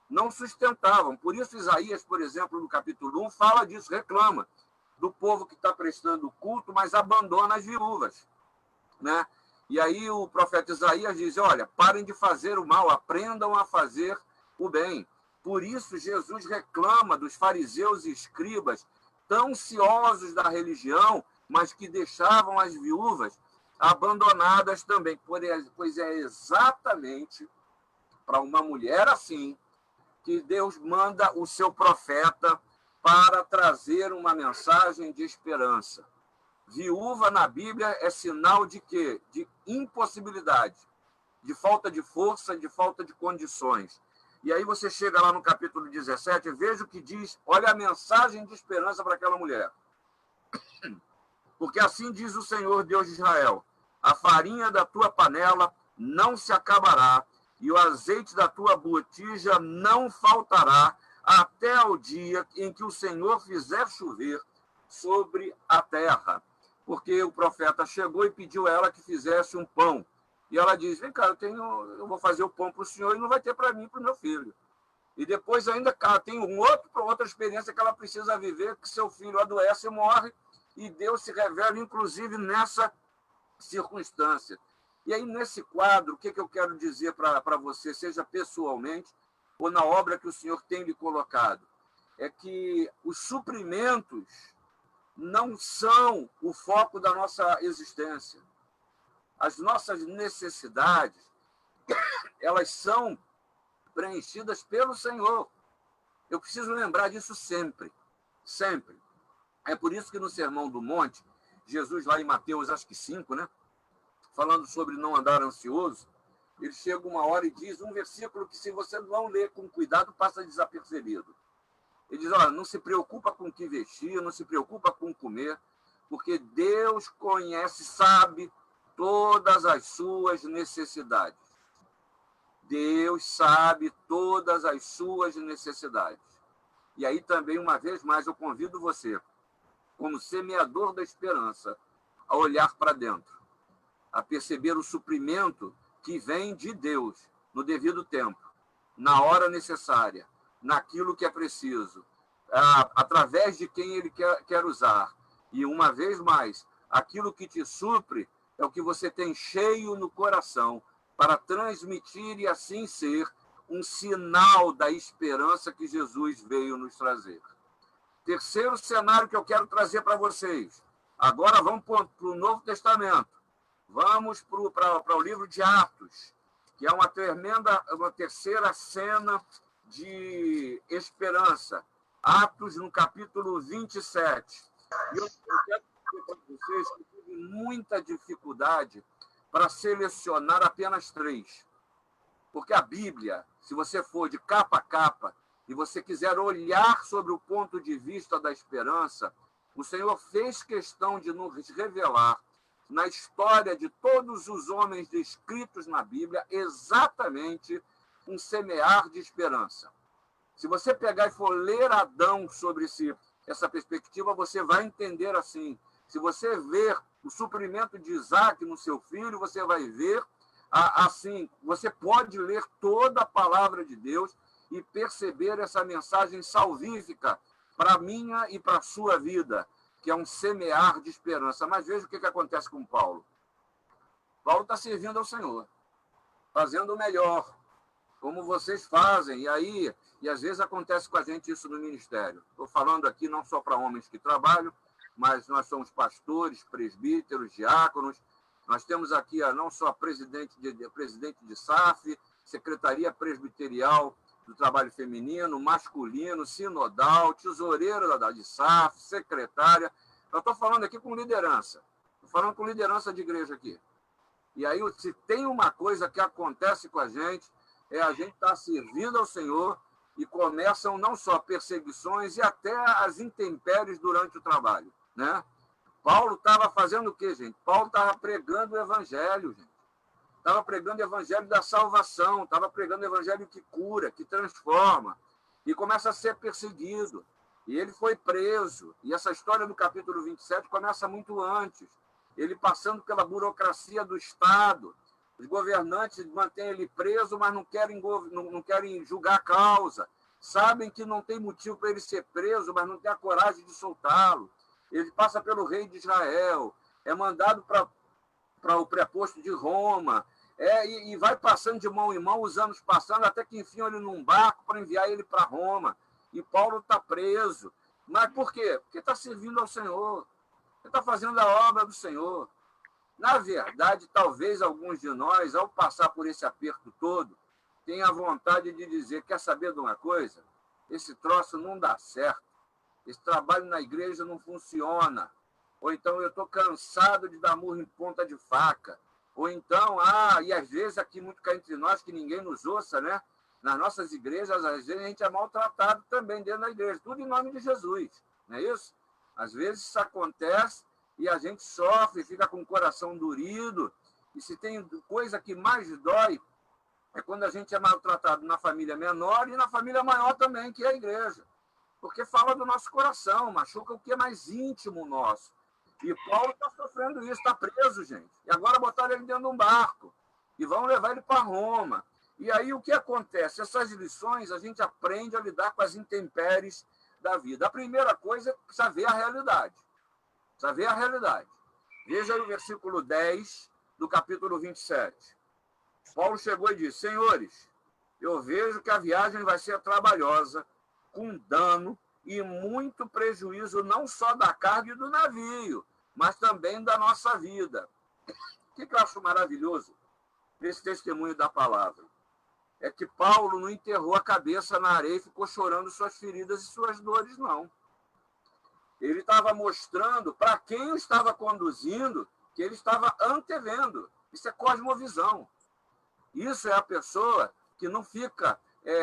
não sustentavam. Por isso Isaías, por exemplo, no capítulo 1, fala disso, reclama do povo que está prestando culto, mas abandona as viúvas, né? E aí o profeta Isaías diz, olha, parem de fazer o mal, aprendam a fazer o bem. Por isso Jesus reclama dos fariseus e escribas tão ciosos da religião, mas que deixavam as viúvas abandonadas também. Pois é exatamente para uma mulher assim que Deus manda o seu profeta para trazer uma mensagem de esperança. Viúva na Bíblia é sinal de quê? De impossibilidade, de falta de força, de falta de condições. E aí você chega lá no capítulo 17, veja o que diz, olha a mensagem de esperança para aquela mulher. Porque assim diz o Senhor, Deus de Israel, a farinha da tua panela não se acabará, e o azeite da tua botija não faltará, até o dia em que o Senhor fizer chover sobre a terra. Porque o profeta chegou e pediu a ela que fizesse um pão. E ela diz, vem cá, eu vou fazer o pão para o senhor e não vai ter para mim e para o meu filho. E depois ainda tem outra experiência que ela precisa viver, que seu filho adoece e morre, e Deus se revela, inclusive, nessa circunstância. E aí, nesse quadro, o que eu quero dizer para você, seja pessoalmente ou na obra que o Senhor tem lhe colocado? É que os suprimentos não são o foco da nossa existência. As nossas necessidades, elas são preenchidas pelo Senhor. Eu preciso lembrar disso sempre, sempre. É por isso que no Sermão do Monte, Jesus lá em Mateus, acho que 5, né? Falando sobre não andar ansioso, ele chega uma hora e diz um versículo que, se você não ler com cuidado, passa desapercebido. Ele diz, olha, não se preocupa com o que vestir, não se preocupa com o comer, porque Deus conhece, sabe todas as suas necessidades. Deus sabe todas as suas necessidades. E aí também, uma vez mais, eu convido você, como semeador da esperança, a olhar para dentro, a perceber o suprimento que vem de Deus no devido tempo, na hora necessária, naquilo que é preciso, através de quem Ele quer usar. E, uma vez mais, aquilo que te supre é o que você tem cheio no coração para transmitir e, assim ser, um sinal da esperança que Jesus veio nos trazer. Terceiro cenário que eu quero trazer para vocês. Agora vamos para o Novo Testamento. Vamos para o livro de Atos, que é uma terceira cena de esperança. Atos, no capítulo 27. E eu quero dizer para vocês que eu tive muita dificuldade para selecionar apenas 3. Porque a Bíblia, se você for de capa a capa, e você quiser olhar sobre o ponto de vista da esperança, o Senhor fez questão de nos revelar, na história de todos os homens descritos na Bíblia, exatamente um semear de esperança. Se você pegar e for ler Adão sobre essa perspectiva, você vai entender assim. Se você ver o suprimento de Isaac no seu filho, você vai ver assim. Você pode ler toda a palavra de Deus e perceber essa mensagem salvífica para a minha e para a sua vida, que é um semear de esperança. Mas veja o que acontece com Paulo. Paulo está servindo ao Senhor, fazendo o melhor, como vocês fazem. E às vezes acontece com a gente isso no ministério. Estou falando aqui não só para homens que trabalham, mas nós somos pastores, presbíteros, diáconos. Nós temos aqui não só presidente de SAF, Secretaria Presbiterial do Trabalho Feminino, masculino, sinodal, tesoureira de SAF, secretária. Eu estou falando aqui com liderança. Estou falando com liderança de igreja aqui. E aí, se tem uma coisa que acontece com a gente gente estar servindo ao Senhor e começam não só perseguições e até as intempéries durante o trabalho, né? Paulo estava fazendo o quê, gente? Paulo estava pregando o evangelho, gente. Estava pregando o evangelho da salvação, estava pregando o evangelho que cura, que transforma, e começa a ser perseguido. E ele foi preso. E essa história do capítulo 27 começa muito antes. Ele passando pela burocracia do Estado. Os governantes mantêm ele preso, mas não querem julgar a causa. Sabem que não tem motivo para ele ser preso, mas não tem a coragem de soltá-lo. Ele passa pelo rei de Israel, é mandado para o preposto de Roma, e vai passando de mão em mão, os anos passando, até que enfiam ele num barco para enviar ele para Roma. E Paulo está preso. Mas por quê? Porque está servindo ao Senhor, está fazendo a obra do Senhor. Na verdade, talvez alguns de nós, ao passar por esse aperto todo, tenham a vontade de dizer, quer saber de uma coisa? Esse troço não dá certo. Esse trabalho na igreja não funciona. Ou então eu estou cansado de dar murro em ponta de faca. Ou então, e às vezes aqui muito cá entre nós, que ninguém nos ouça, né? Nas nossas igrejas, às vezes a gente é maltratado também dentro da igreja. Tudo em nome de Jesus, não é isso? Às vezes isso acontece e a gente sofre, fica com o coração dorido. E se tem coisa que mais dói, é quando a gente é maltratado na família menor e na família maior também, que é a igreja. Porque fala do nosso coração, machuca o que é mais íntimo nosso. E Paulo está sofrendo isso, está preso, gente. E agora botaram ele dentro de um barco. E vão levar ele para Roma. E aí o que acontece? Essas lições a gente aprende a lidar com as intempéries da vida. A primeira coisa é precisa ver a realidade. Precisa ver a realidade. Veja aí o versículo 10 do capítulo 27. Paulo chegou e disse, senhores, eu vejo que a viagem vai ser trabalhosa, com dano e muito prejuízo não só da carga e do navio, mas também da nossa vida. O que eu acho maravilhoso nesse testemunho da palavra? É que Paulo não enterrou a cabeça na areia e ficou chorando suas feridas e suas dores, não. Ele estava mostrando para quem o estava conduzindo que ele estava antevendo. Isso é cosmovisão. Isso é a pessoa que não fica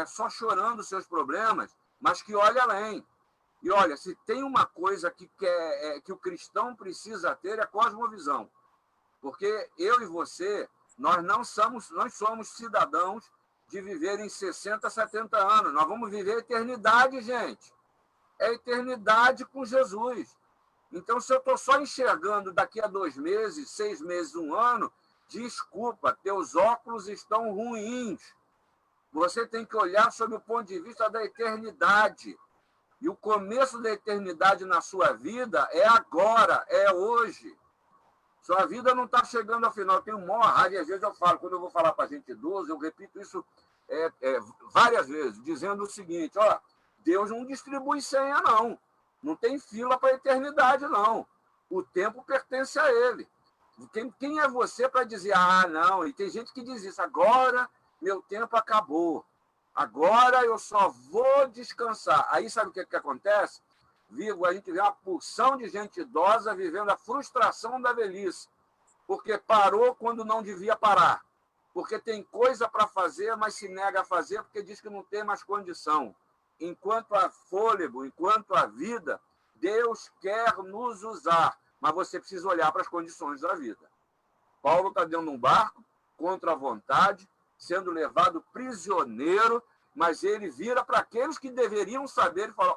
só chorando os seus problemas, mas que olha além. E olha, se tem uma coisa que o cristão precisa ter, é cosmovisão. Porque eu e você, nós somos cidadãos de viver em 60, 70 anos. Nós vamos viver a eternidade, gente. É a eternidade com Jesus. Então, se eu estou só enxergando daqui a 2 meses, 6 meses, 1 ano, desculpa, teus óculos estão ruins. Você tem que olhar sob o ponto de vista da eternidade. E o começo da eternidade na sua vida é agora, é hoje. Sua vida não está chegando ao final. Eu tenho maior raiva, às vezes eu falo, quando eu vou falar para gente idosa, eu repito isso várias vezes, dizendo o seguinte, Deus não distribui senha, não. Não tem fila para a eternidade, não. O tempo pertence a Ele. Quem é você para dizer, não, e tem gente que diz isso, agora meu tempo acabou, agora eu só vou descansar. Aí sabe o que acontece? A gente vê uma porção de gente idosa vivendo a frustração da velhice, porque parou quando não devia parar, porque tem coisa para fazer, mas se nega a fazer porque diz que não tem mais condição. Enquanto há fôlego, enquanto há vida, Deus quer nos usar, mas você precisa olhar para as condições da vida. Paulo está dentro de um barco, contra a vontade, sendo levado prisioneiro, mas ele vira para aqueles que deveriam saber e fala,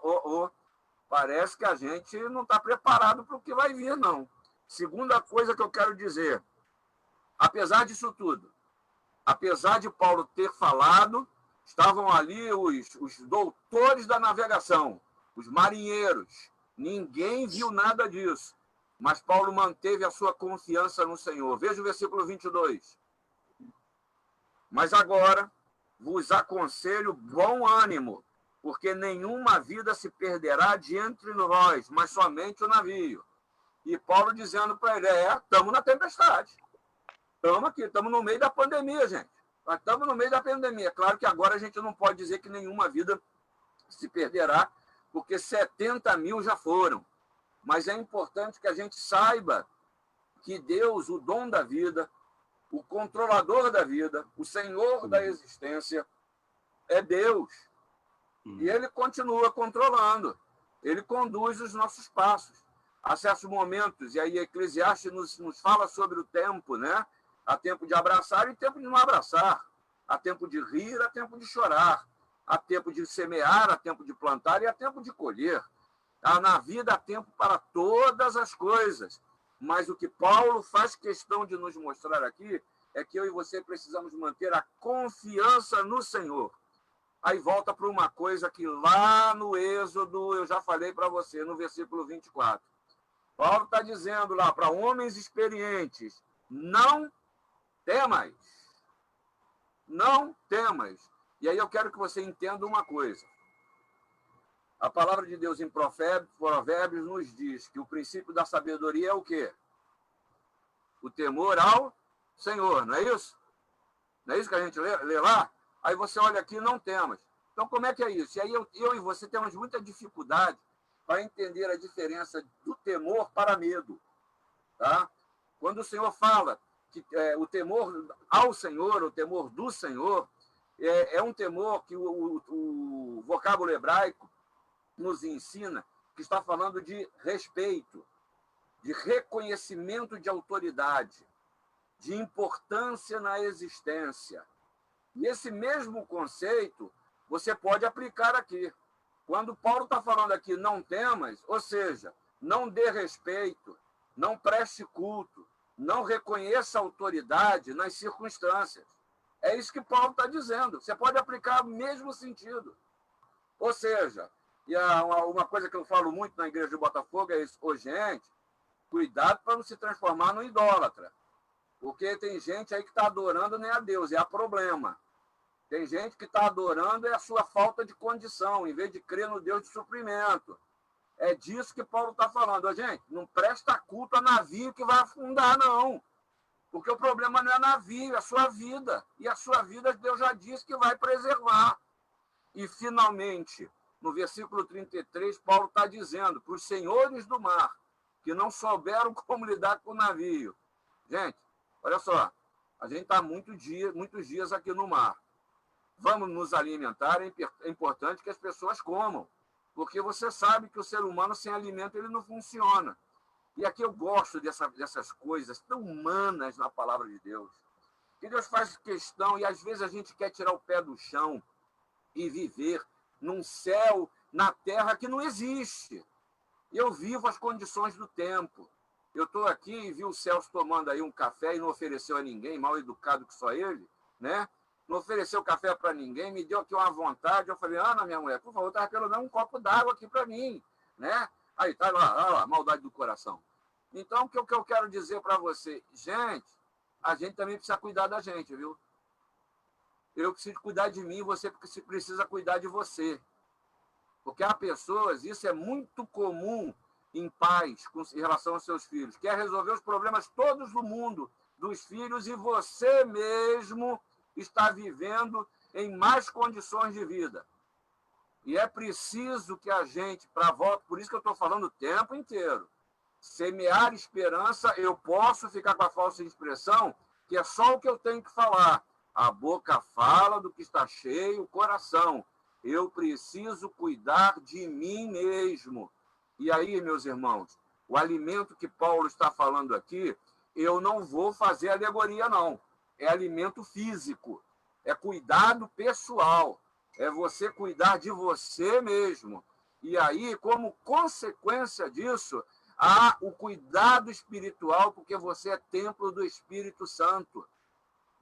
parece que a gente não está preparado para o que vai vir, não. Segunda coisa que eu quero dizer, apesar disso tudo, apesar de Paulo ter falado, estavam ali os doutores da navegação, os marinheiros, ninguém viu nada disso, mas Paulo manteve a sua confiança no Senhor. Veja o versículo 22. Mas agora vos aconselho bom ânimo, porque nenhuma vida se perderá de entre nós, mas somente o navio. E Paulo dizendo para ele, estamos na tempestade. Estamos aqui, estamos no meio da pandemia, gente. Nós estamos no meio da pandemia. Claro que agora a gente não pode dizer que nenhuma vida se perderá, porque 70 mil já foram. Mas é importante que a gente saiba que Deus, o dom da vida, o controlador da vida, o Senhor da existência, é Deus. E Ele continua controlando. Ele conduz os nossos passos. Há certos momentos, e aí Eclesiastes nos fala sobre o tempo, né? Há tempo de abraçar e tempo de não abraçar. Há tempo de rir, há tempo de chorar. Há tempo de semear, há tempo de plantar e há tempo de colher. Na vida há tempo para todas as coisas. Mas o que Paulo faz questão de nos mostrar aqui é que eu e você precisamos manter a confiança no Senhor. Aí volta para uma coisa que lá no Êxodo eu já falei para você, no versículo 24. Paulo está dizendo lá para homens experientes, não temais. Não temais. E aí eu quero que você entenda uma coisa. A palavra de Deus em Provérbios nos diz que o princípio da sabedoria é o quê? O temor ao Senhor, não é isso? Não é isso que a gente lê lá? Aí você olha aqui, não temos. Então, como é que é isso? E aí eu e você temos muita dificuldade para entender a diferença do temor para medo. Tá? Quando o Senhor fala que o temor ao Senhor, o temor do Senhor, é um temor que o vocábulo hebraico nos ensina, que está falando de respeito, de reconhecimento de autoridade, de importância na existência. E esse mesmo conceito você pode aplicar aqui. Quando Paulo está falando aqui, não temas, ou seja, não dê respeito, não preste culto, não reconheça autoridade nas circunstâncias. É isso que Paulo está dizendo. Você pode aplicar o mesmo sentido. Ou seja, e uma coisa que eu falo muito na igreja de Botafogo é isso. Ô, gente, cuidado para não se transformar no idólatra. Porque tem gente aí que está adorando nem a Deus, é a problema. Tem gente que está adorando é a sua falta de condição, em vez de crer no Deus de suprimento. É disso que Paulo está falando. Ô, gente, não presta culto a navio que vai afundar, não. Porque o problema não é navio, é a sua vida. E a sua vida, Deus já disse que vai preservar. E, finalmente, no versículo 33, Paulo está dizendo para os senhores do mar, que não souberam como lidar com o navio. Gente, olha só, a gente está muitos dias aqui no mar. Vamos nos alimentar, é importante que as pessoas comam, porque você sabe que o ser humano sem alimento ele não funciona. E aqui eu gosto dessas coisas tão humanas na palavra de Deus, que Deus faz questão, e às vezes a gente quer tirar o pé do chão e viver num céu, na terra que não existe. Eu vivo as condições do tempo. Eu estou aqui e vi o Celso tomando aí um café e não ofereceu a ninguém, mal educado que só ele, né? Não ofereceu café para ninguém, me deu aqui uma vontade. Eu falei, Ana, minha mulher, por favor, estava pelo menos um copo d'água aqui para mim, né? Aí, tá lá, maldade do coração. Então, o que eu quero dizer para você? Gente, a gente também precisa cuidar da gente, viu? Eu preciso cuidar de mim, você precisa cuidar de você. Porque há pessoas, isso é muito comum em pais em relação aos seus filhos, quer resolver os problemas todos do mundo dos filhos e você mesmo está vivendo em más condições de vida. E é preciso que a gente, para volta, por isso que eu estou falando o tempo inteiro, semear esperança, eu posso ficar com a falsa expressão que é só o que eu tenho que falar. A boca fala do que está cheio o coração. Eu preciso cuidar de mim mesmo. E aí, meus irmãos, o alimento que Paulo está falando aqui, eu não vou fazer alegoria, não. É alimento físico, é cuidado pessoal, é você cuidar de você mesmo. E aí, como consequência disso, há o cuidado espiritual, porque você é templo do Espírito Santo.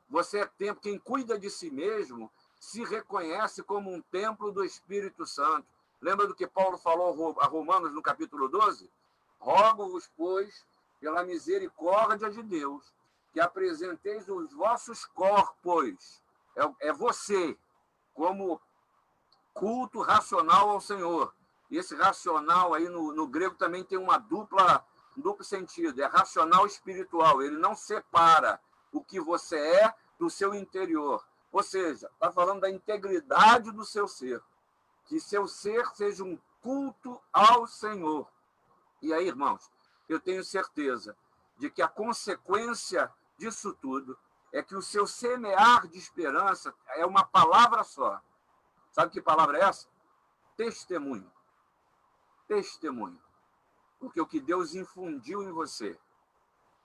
Você é templo, quem cuida de si mesmo se reconhece como um templo do Espírito Santo. Lembra do que Paulo falou a Romanos no capítulo 12? Rogo-vos, pois, pela misericórdia de Deus, que apresenteis os vossos corpos, é você, como culto racional ao Senhor. E esse racional aí no grego também tem um duplo sentido, é racional espiritual, ele não separa o que você é do seu interior. Ou seja, está falando da integridade do seu ser, que seu ser seja um culto ao Senhor. E aí, irmãos, eu tenho certeza de que a consequência disso tudo é que o seu semear de esperança é uma palavra só. Sabe que palavra é essa? Testemunho. Testemunho. Porque o que Deus infundiu em você,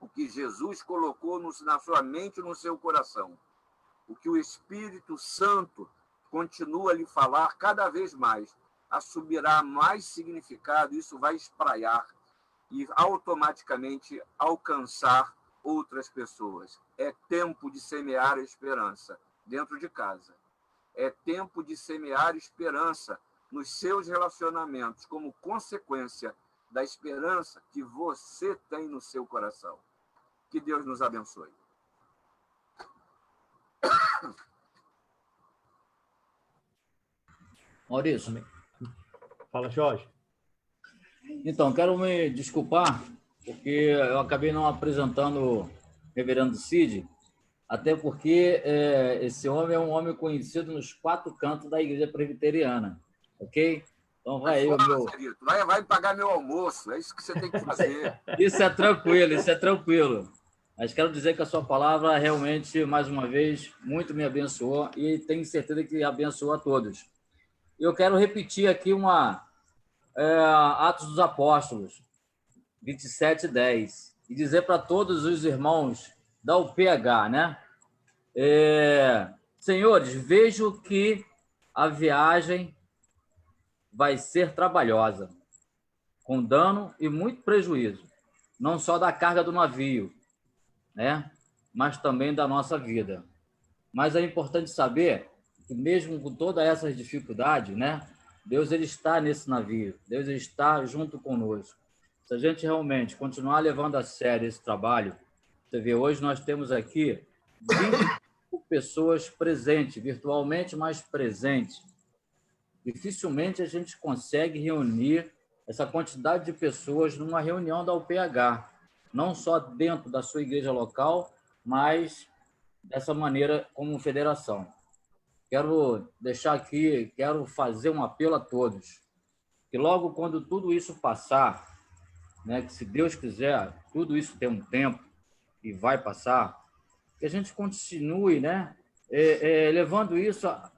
o que Jesus colocou na sua mente e no seu coração, o que o Espírito Santo continua a lhe falar cada vez mais, assumirá mais significado, isso vai espraiar e automaticamente alcançar outras pessoas. É tempo de semear a esperança dentro de casa. É tempo de semear esperança nos seus relacionamentos, como consequência da esperança que você tem no seu coração. Que Deus nos abençoe. Maurício. Fala, Jorge. Então, quero me desculpar, porque eu acabei não apresentando o reverendo Cid, até porque esse homem é um homem conhecido nos 4 cantos da igreja presbiteriana, ok? Então vai aí o meu... Vai pagar meu almoço, é isso que você tem que fazer. Isso é tranquilo, isso é tranquilo. Mas quero dizer que a sua palavra realmente, mais uma vez, muito me abençoou e tenho certeza que abençoou a todos. Eu quero repetir aqui Atos dos Apóstolos, 27:10, e dizer para todos os irmãos da UPH, né? Senhores, vejo que a viagem vai ser trabalhosa, com dano e muito prejuízo, não só da carga do navio, né? Mas também da nossa vida. Mas é importante saber que mesmo com todas essas dificuldades, né? Deus ele está nesse navio, Deus ele está junto conosco. Se a gente realmente continuar levando a sério esse trabalho, você vê, hoje nós temos aqui 25 pessoas presentes, virtualmente, mas presentes. Dificilmente a gente consegue reunir essa quantidade de pessoas numa reunião da UPH, não só dentro da sua igreja local, mas dessa maneira como federação. Quero deixar aqui, quero fazer um apelo a todos, que logo quando tudo isso passar, né, que se Deus quiser, tudo isso tem um tempo e vai passar, que a gente continue, né, levando isso a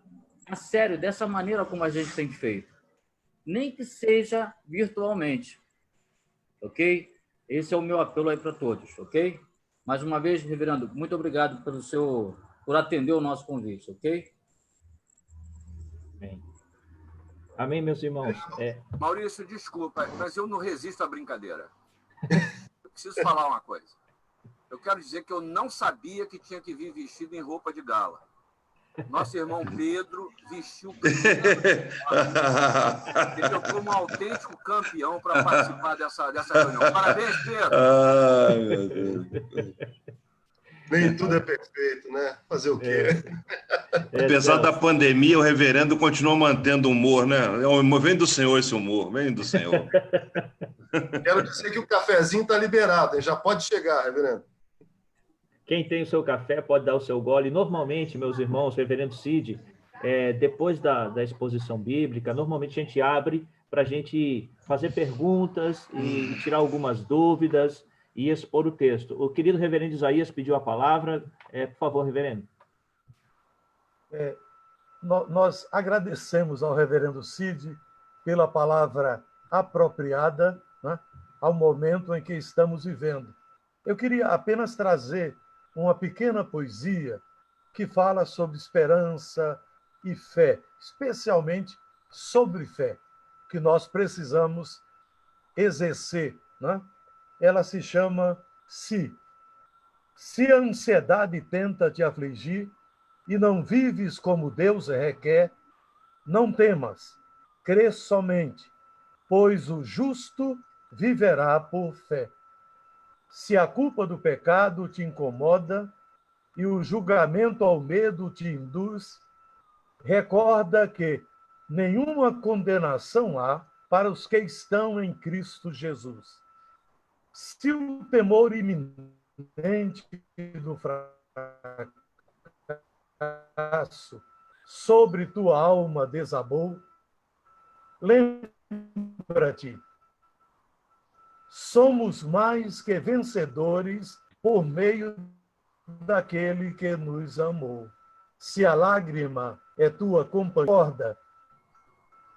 sério, dessa maneira como a gente tem feito. Nem que seja virtualmente, ok? Esse é o meu apelo aí para todos, ok? Mais uma vez, reverendo, muito obrigado por atender o nosso convite, ok? Amém. Amém, meus irmãos. Maurício, desculpa, mas eu não resisto à brincadeira. Eu preciso falar uma coisa. Eu quero dizer que eu não sabia que tinha que vir vestido em roupa de gala. Nosso irmão Pedro vestiu ele como um autêntico campeão para participar dessa reunião. Parabéns, Pedro! Ai, meu Deus. Nem tudo é perfeito, né? Fazer o quê? Apesar da pandemia, o reverendo continua mantendo o humor, né? Vem do Senhor esse humor, vem do Senhor. Quero dizer que o cafezinho está liberado, hein? Já pode chegar, reverendo. Quem tem o seu café pode dar o seu gole. Normalmente, meus irmãos, reverendo Cid, depois da exposição bíblica, normalmente a gente abre para a gente fazer perguntas e tirar algumas dúvidas e expor o texto. O querido reverendo Isaías pediu a palavra. Por favor, reverendo. Nós agradecemos ao reverendo Cid pela palavra apropriada, né, ao momento em que estamos vivendo. Eu queria apenas trazer uma pequena poesia que fala sobre esperança e fé, especialmente sobre fé, que nós precisamos exercer, né? Ela se chama Se. Se a ansiedade tenta te afligir e não vives como Deus requer, não temas, crê somente, pois o justo viverá por fé. Se a culpa do pecado te incomoda e o julgamento ao medo te induz, recorda que nenhuma condenação há para os que estão em Cristo Jesus. Se o temor iminente do fracasso sobre tua alma desabou, lembra-te, somos mais que vencedores por meio daquele que nos amou. Se a lágrima é tua companhia,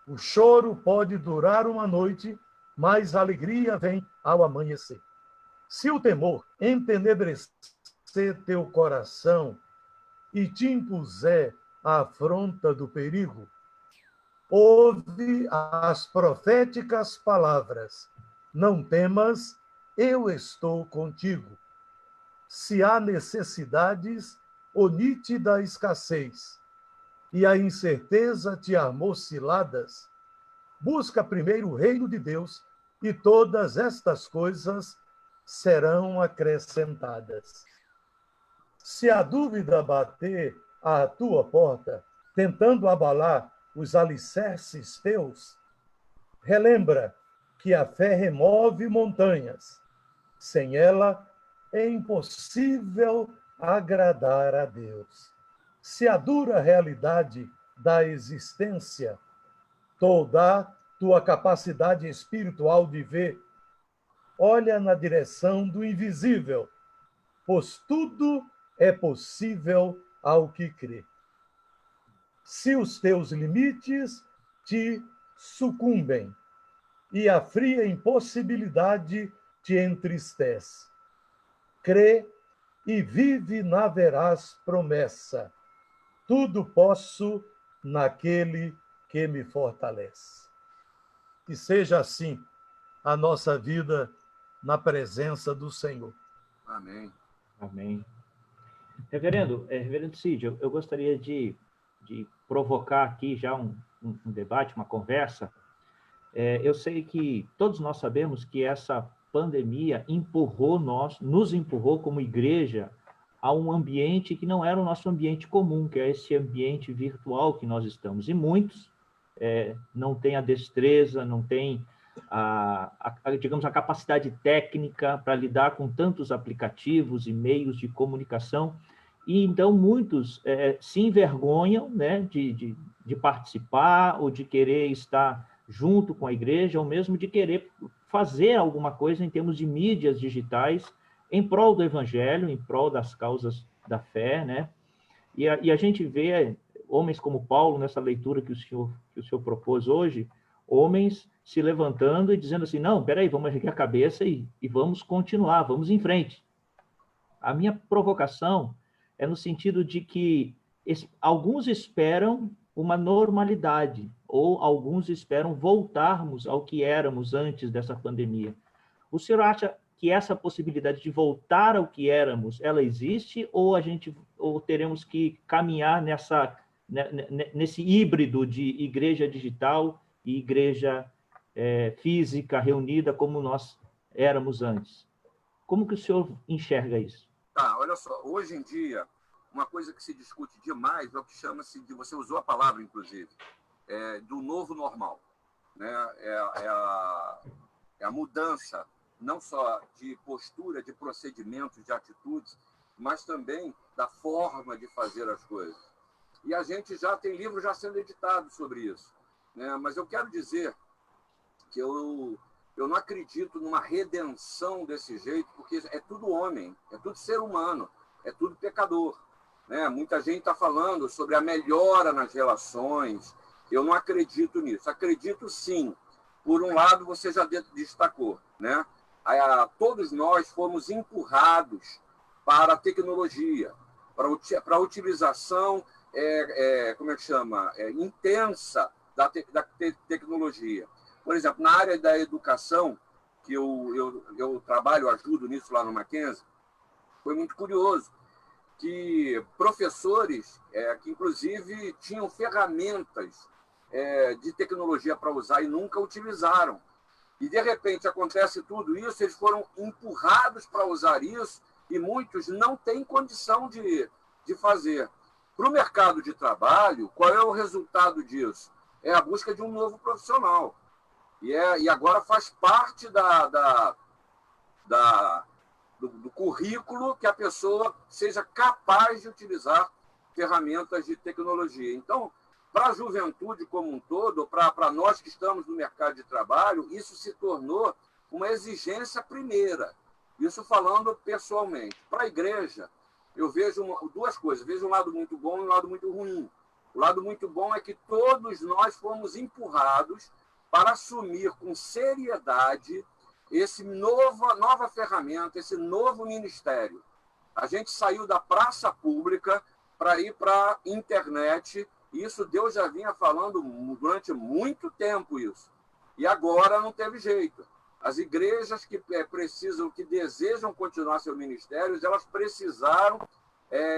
o choro pode durar uma noite, mas a alegria vem ao amanhecer. Se o temor entenebrecer teu coração e te impuser a afronta do perigo, ouve as proféticas palavras: não temas, eu estou contigo. Se há necessidades ou nítida escassez, e a incerteza te armou ciladas, busca primeiro o reino de Deus, e todas estas coisas serão acrescentadas. Se a dúvida bater à tua porta, tentando abalar os alicerces teus, relembra que a fé remove montanhas. Sem ela, é impossível agradar a Deus. Se a dura realidade da existência toda tua capacidade espiritual de ver, olha na direção do invisível, pois tudo é possível ao que crê. Se os teus limites te sucumbem e a fria impossibilidade te entristece, crê e vive na veraz promessa. Tudo posso naquele que me fortalece. Que seja assim a nossa vida na presença do Senhor. Amém. Amém. Reverendo Cid, eu gostaria de provocar aqui já um debate, uma conversa. Eu sei que todos nós sabemos que essa pandemia nos empurrou como igreja a um ambiente que não era o nosso ambiente comum, que é esse ambiente virtual que nós estamos. E muitos não têm a destreza, não têm digamos, a capacidade técnica para lidar com tantos aplicativos e meios de comunicação. E então muitos se envergonham, né, de participar ou de querer estar junto com a igreja, ou mesmo de querer fazer alguma coisa em termos de mídias digitais em prol do evangelho, em prol das causas da fé, né? E a gente vê homens como Paulo, nessa leitura que o senhor propôs hoje, homens se levantando e dizendo assim, não, peraí, vamos erguer a cabeça e vamos continuar, vamos em frente. A minha provocação é no sentido de que alguns esperam uma normalidade, ou alguns esperam voltarmos ao que éramos antes dessa pandemia. O senhor acha que essa possibilidade de voltar ao que éramos, ela existe, ou teremos que caminhar nesse híbrido de igreja digital e igreja física reunida como nós éramos antes? Como que o senhor enxerga isso? Tá, olha só, hoje em dia, uma coisa que se discute demais é o que chama-se de, você usou a palavra, inclusive, do novo normal. Né? É a mudança, não só de postura, de procedimentos, de atitudes, mas também da forma de fazer as coisas. E a gente já tem livros já sendo editados sobre isso. Né? Mas eu quero dizer que eu não acredito numa redenção desse jeito, porque é tudo homem, é tudo ser humano, é tudo pecador. Né? Muita gente está falando sobre a melhora nas relações. Eu não acredito nisso. Acredito sim. Por um lado, você já destacou, né? Todos nós fomos empurrados para a tecnologia, para a utilização intensa da tecnologia. Por exemplo, na área da educação, que eu trabalho, ajudo nisso lá no Mackenzie, foi muito curioso que professores que, inclusive, tinham ferramentas de tecnologia para usar e nunca utilizaram. E, de repente, acontece tudo isso, eles foram empurrados para usar isso e muitos não têm condição de fazer. Para o mercado de trabalho, qual é o resultado disso? É a busca de um novo profissional. E agora faz parte do currículo que a pessoa seja capaz de utilizar ferramentas de tecnologia. Então, para a juventude como um todo, para nós que estamos no mercado de trabalho, isso se tornou uma exigência primeira. Isso falando pessoalmente. Para a igreja, eu vejo duas coisas. Vejo um lado muito bom e um lado muito ruim. O lado muito bom é que todos nós fomos empurrados para assumir com seriedade essa nova ferramenta, esse novo ministério. A gente saiu da praça pública para ir para a internet. Isso Deus já vinha falando durante muito tempo isso. E agora não teve jeito. As igrejas que que desejam continuar seus ministérios, elas precisaram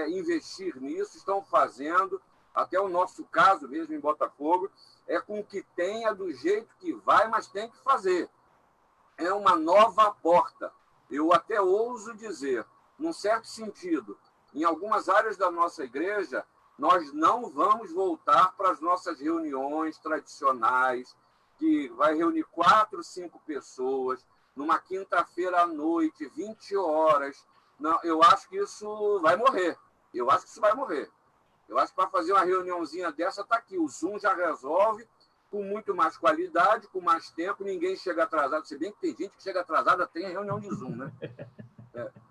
investir nisso, estão fazendo. Até o nosso caso mesmo em Botafogo, com que tenha do jeito que vai, mas tem que fazer. É uma nova porta. Eu até ouso dizer, num certo sentido, em algumas áreas da nossa igreja, nós não vamos voltar para as nossas reuniões tradicionais, que vai reunir 4, 5 pessoas numa quinta-feira à noite, 20 horas. Não, eu acho que isso vai morrer. Eu acho que isso vai morrer. Eu acho que para fazer uma reuniãozinha dessa está aqui. O Zoom já resolve com muito mais qualidade, com mais tempo, ninguém chega atrasado. Se bem que tem gente que chega atrasada, tem reunião de Zoom, né?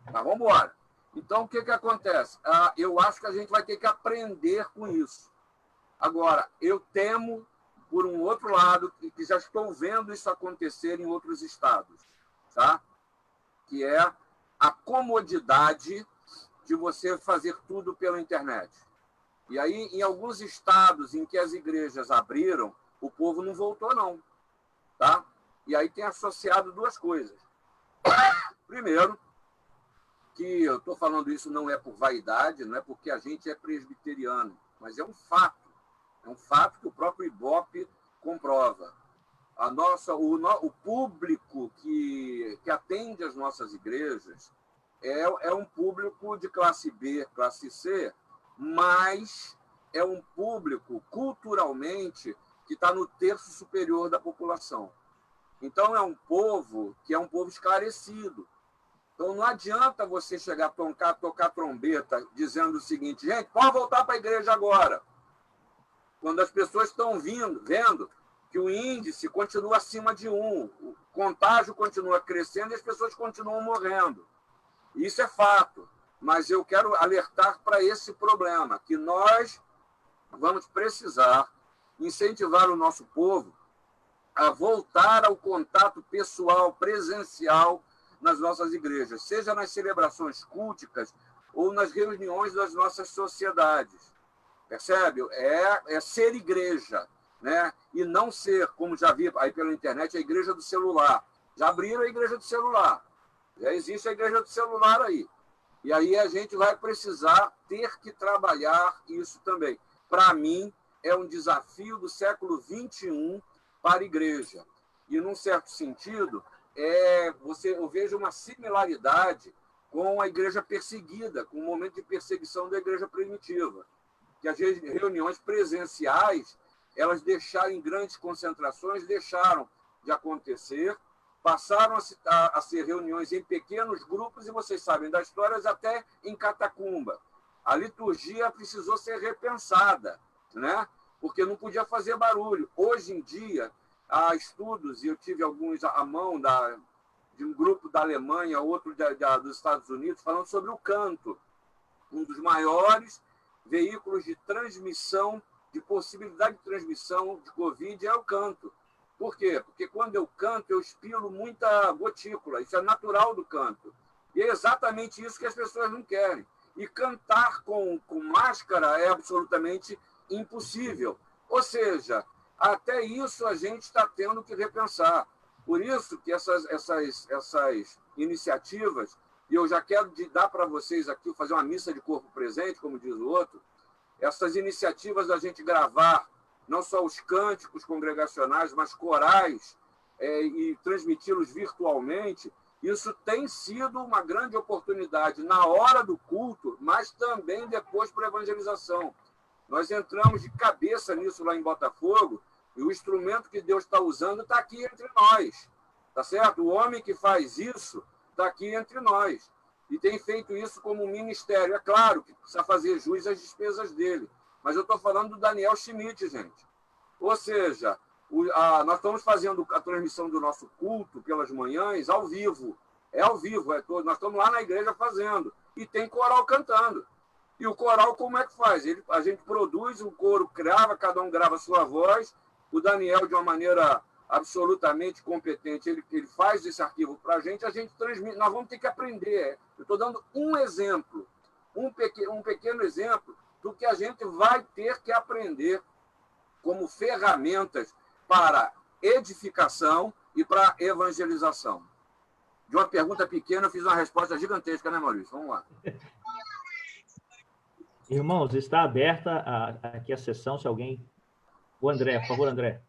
Mas vamos embora. Então, o que acontece? Eu acho que a gente vai ter que aprender com isso. Agora, eu temo, por um outro lado, que já estou vendo isso acontecer em outros estados, tá? Que é a comodidade de você fazer tudo pela internet. E aí, em alguns estados em que as igrejas abriram, o povo não voltou, não. Tá? E aí tem associado duas coisas. Primeiro, que eu estou falando isso não é por vaidade, não é porque a gente é presbiteriano, mas é um fato. É um fato que o próprio Ibope comprova. O público que atende as nossas igrejas é um público de classe B, classe C, mas é um público culturalmente que está no terço superior da população. Então, é um povo que é um povo esclarecido. Então, não adianta você chegar a tocar trombeta dizendo o seguinte: gente, pode voltar para a igreja agora. Quando as pessoas estão vendo que o índice continua acima de 1, o contágio continua crescendo e as pessoas continuam morrendo. Isso é fato. Mas eu quero alertar para esse problema, que nós vamos precisar incentivar o nosso povo a voltar ao contato pessoal, presencial, nas nossas igrejas, seja nas celebrações culticas ou nas reuniões das nossas sociedades. Percebe? É ser igreja, né? E não ser, como já vi aí pela internet, a igreja do celular. Já abriram a igreja do celular. Já existe a igreja do celular aí. E aí a gente vai precisar ter que trabalhar isso também. Para mim, é um desafio do século XXI para a igreja. E, num certo sentido, eu vejo uma similaridade com a igreja perseguida, com o momento de perseguição da igreja primitiva. Que as reuniões presenciais, elas deixaram em grandes concentrações, deixaram de acontecer, passaram a ser reuniões em pequenos grupos, e vocês sabem das histórias, até em catacumba. A liturgia precisou ser repensada, né? Porque não podia fazer barulho. Hoje em dia, há estudos, e eu tive alguns à mão de um grupo da Alemanha, outro dos Estados Unidos, falando sobre o canto. Um dos maiores veículos de transmissão, de possibilidade de transmissão de Covid é o canto. Por quê? Porque quando eu canto, eu expilo muita gotícula. Isso é natural do canto. E é exatamente isso que as pessoas não querem. E cantar com máscara é absolutamente impossível. Ou seja, até isso a gente está tendo que repensar. Por isso que essas iniciativas, e eu já quero dar para vocês aqui, fazer uma missa de corpo presente, como diz o outro, essas iniciativas da gente gravar não só os cânticos congregacionais, mas corais, e transmiti-los virtualmente, isso tem sido uma grande oportunidade na hora do culto, mas também depois para a evangelização. Nós entramos de cabeça nisso lá em Botafogo, e o instrumento que Deus está usando está aqui entre nós, tá certo? O homem que faz isso está aqui entre nós, e tem feito isso como um ministério. É claro que precisa fazer jus às despesas dele, mas eu estou falando do Daniel Schmidt, gente. Ou seja, nós estamos fazendo a transmissão do nosso culto pelas manhãs ao vivo. É ao vivo, nós estamos lá na igreja fazendo. E tem coral cantando. E o coral como é que faz? A gente produz, o coro grava, cada um grava a sua voz. O Daniel, de uma maneira absolutamente competente, ele faz esse arquivo para a gente transmite. Nós vamos ter que aprender. Eu estou dando um exemplo, um pequeno exemplo do que a gente vai ter que aprender como ferramentas para edificação e para evangelização. De uma pergunta pequena, eu fiz uma resposta gigantesca, né, Maurício? Vamos lá. Irmãos, está aberta aqui a sessão, se alguém... O André, por favor, André.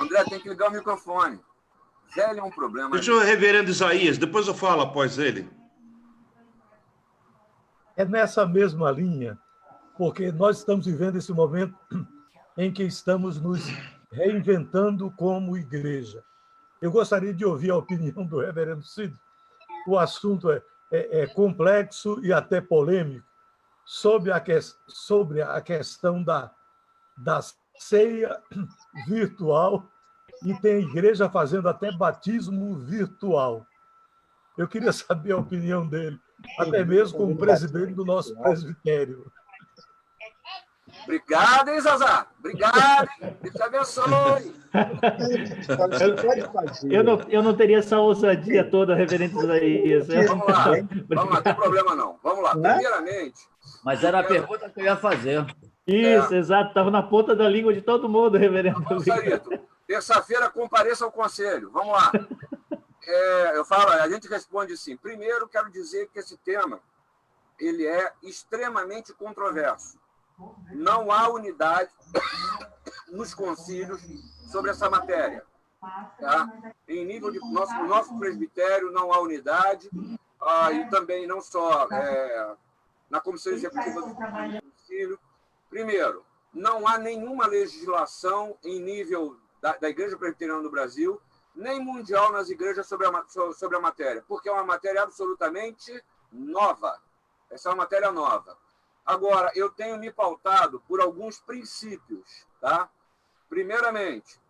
André, tem que ligar o microfone. Velho é um problema. Deixa o reverendo Isaías, depois eu falo após ele. É nessa mesma linha porque nós estamos vivendo esse momento em que estamos nos reinventando como igreja. Eu gostaria de ouvir a opinião do reverendo Cid. O assunto é complexo e até polêmico, sobre a questão da ceia virtual, e tem igreja fazendo até batismo virtual. Eu queria saber a opinião dele, até mesmo como presidente do nosso presbitério. Obrigado, hein, Zazá? Obrigado, hein? Deus te abençoe. Eu não teria essa ousadia toda, reverente Isaías. Vamos lá, não tem problema não. Vamos lá, primeiramente... Mas era a pergunta que eu ia fazer. Isso, exato, estava na ponta da língua de todo mundo, reverendo. Sarito, terça-feira compareça ao conselho. Vamos lá. A gente responde assim. Primeiro, quero dizer que esse tema ele é extremamente controverso. Não há unidade nos concílios sobre essa matéria. Tá? Em nível de nosso presbitério, não há unidade, e também não só na comissão executiva do concílio. Primeiro, não há nenhuma legislação em nível da Igreja Presbiteriana do Brasil, nem mundial nas igrejas sobre a matéria, porque é uma matéria absolutamente nova. Essa é uma matéria nova. Agora, eu tenho me pautado por alguns princípios. Tá? Primeiramente,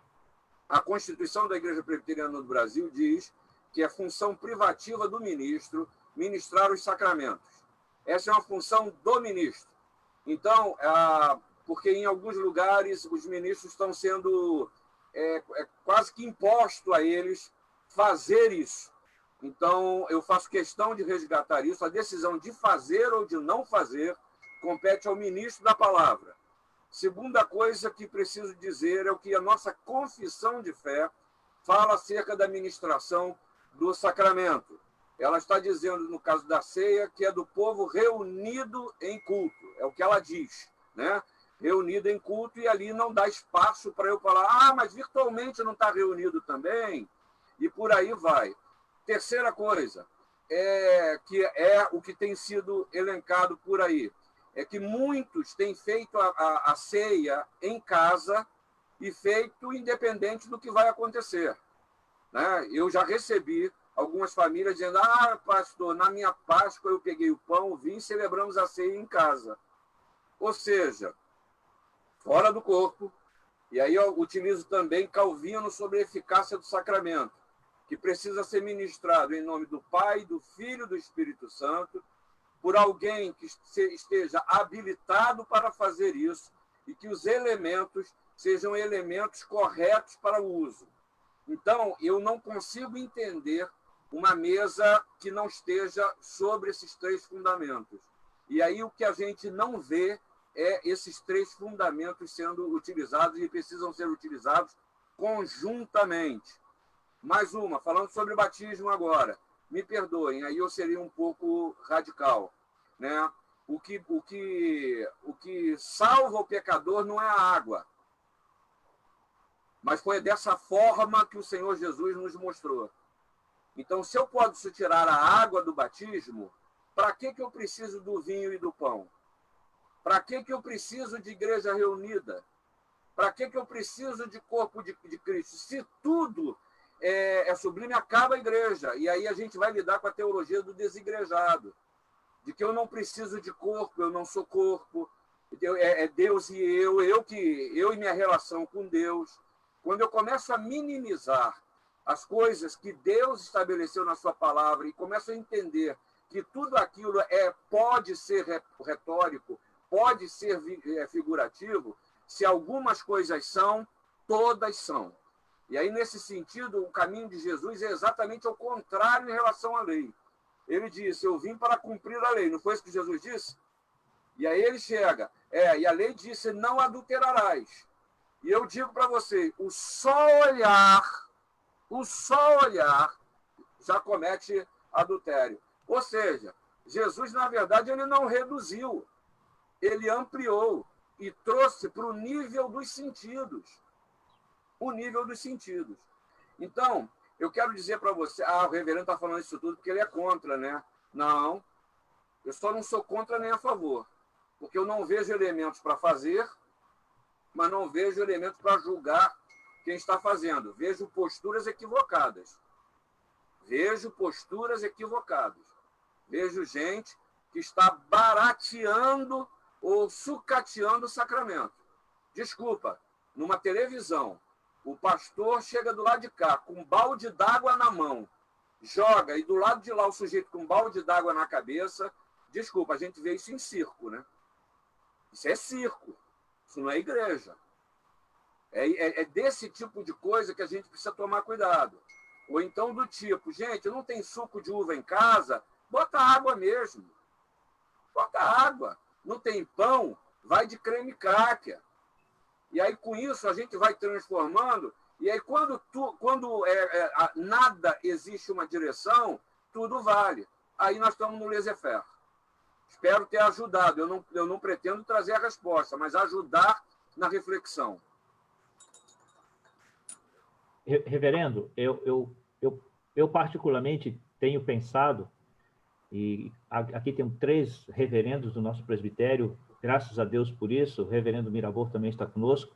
a Constituição da Igreja Presbiteriana do Brasil diz que é função privativa do ministro ministrar os sacramentos. Essa é uma função do ministro. Então, porque em alguns lugares os ministros estão sendo quase que imposto a eles fazer isso. Então, eu faço questão de resgatar isso. A decisão de fazer ou de não fazer compete ao ministro da palavra. Segunda coisa que preciso dizer é o que a nossa confissão de fé fala acerca da ministração do sacramento. Ela está dizendo, no caso da ceia, que é do povo reunido em culto. É o que ela diz, né? Reunido em culto, e ali não dá espaço para eu falar, mas virtualmente não está reunido também, e por aí vai. Terceira coisa, que é o que tem sido elencado por aí, é que muitos têm feito a ceia em casa e feito independente do que vai acontecer. Né? Eu já recebi algumas famílias dizendo, pastor, na minha Páscoa eu peguei o pão, o vinho e celebramos a ceia em casa. Ou seja, fora do corpo. E aí eu utilizo também Calvino sobre a eficácia do sacramento, que precisa ser ministrado em nome do Pai, do Filho e do Espírito Santo, por alguém que esteja habilitado para fazer isso e que os elementos sejam elementos corretos para o uso. Então, eu não consigo entender uma mesa que não esteja sobre esses três fundamentos. E aí o que a gente não vê é esses três fundamentos sendo utilizados e precisam ser utilizados conjuntamente. Mais uma, falando sobre batismo agora. Me perdoem, aí eu seria um pouco radical. Né? O que salva o pecador não é a água. Mas foi dessa forma que o Senhor Jesus nos mostrou. Então, se eu posso tirar a água do batismo, para que eu preciso do vinho e do pão? Para que eu preciso de igreja reunida? Para que eu preciso de corpo de Cristo? Se tudo é sublime, acaba a igreja. E aí a gente vai lidar com a teologia do desigrejado, de que eu não preciso de corpo, eu não sou corpo, é Deus e eu e minha relação com Deus. Quando eu começo a minimizar as coisas que Deus estabeleceu na sua palavra e começo a entender que tudo aquilo pode ser retórico, pode ser figurativo, se algumas coisas são, todas são. E aí, nesse sentido, o caminho de Jesus é exatamente ao contrário em relação à lei. Ele disse, eu vim para cumprir a lei. Não foi isso que Jesus disse? E aí ele chega, e a lei disse, não adulterarás. E eu digo para você, o só olhar já comete adultério. Ou seja, Jesus, na verdade, ele não reduziu, ele ampliou e trouxe para o nível dos sentidos. O nível dos sentidos. Então, eu quero dizer para você, o reverendo está falando isso tudo porque ele é contra, né? Não, eu só não sou contra nem a favor. Porque eu não vejo elementos para fazer, mas não vejo elementos para julgar quem está fazendo. Vejo posturas equivocadas. Vejo posturas equivocadas. Vejo gente que está barateando ou sucateando o sacramento. Desculpa, numa televisão, o pastor chega do lado de cá com um balde d'água na mão, joga, e do lado de lá o sujeito com um balde d'água na cabeça. Desculpa, a gente vê isso em circo, né? Isso é circo, isso não é igreja. É desse tipo de coisa que a gente precisa tomar cuidado. Ou então do tipo, gente, não tem suco de uva em casa? Bota água mesmo. Bota água. Não tem pão? Vai de creme cracker. E aí, com isso, a gente vai transformando. E aí, quando nada existe uma direção, tudo vale. Aí nós estamos no laissez-faire. Espero ter ajudado. Eu não pretendo trazer a resposta, mas ajudar na reflexão. Reverendo, eu particularmente tenho pensado, e aqui tem 3 reverendos do nosso presbitério, graças a Deus por isso, o reverendo Mirabor também está conosco,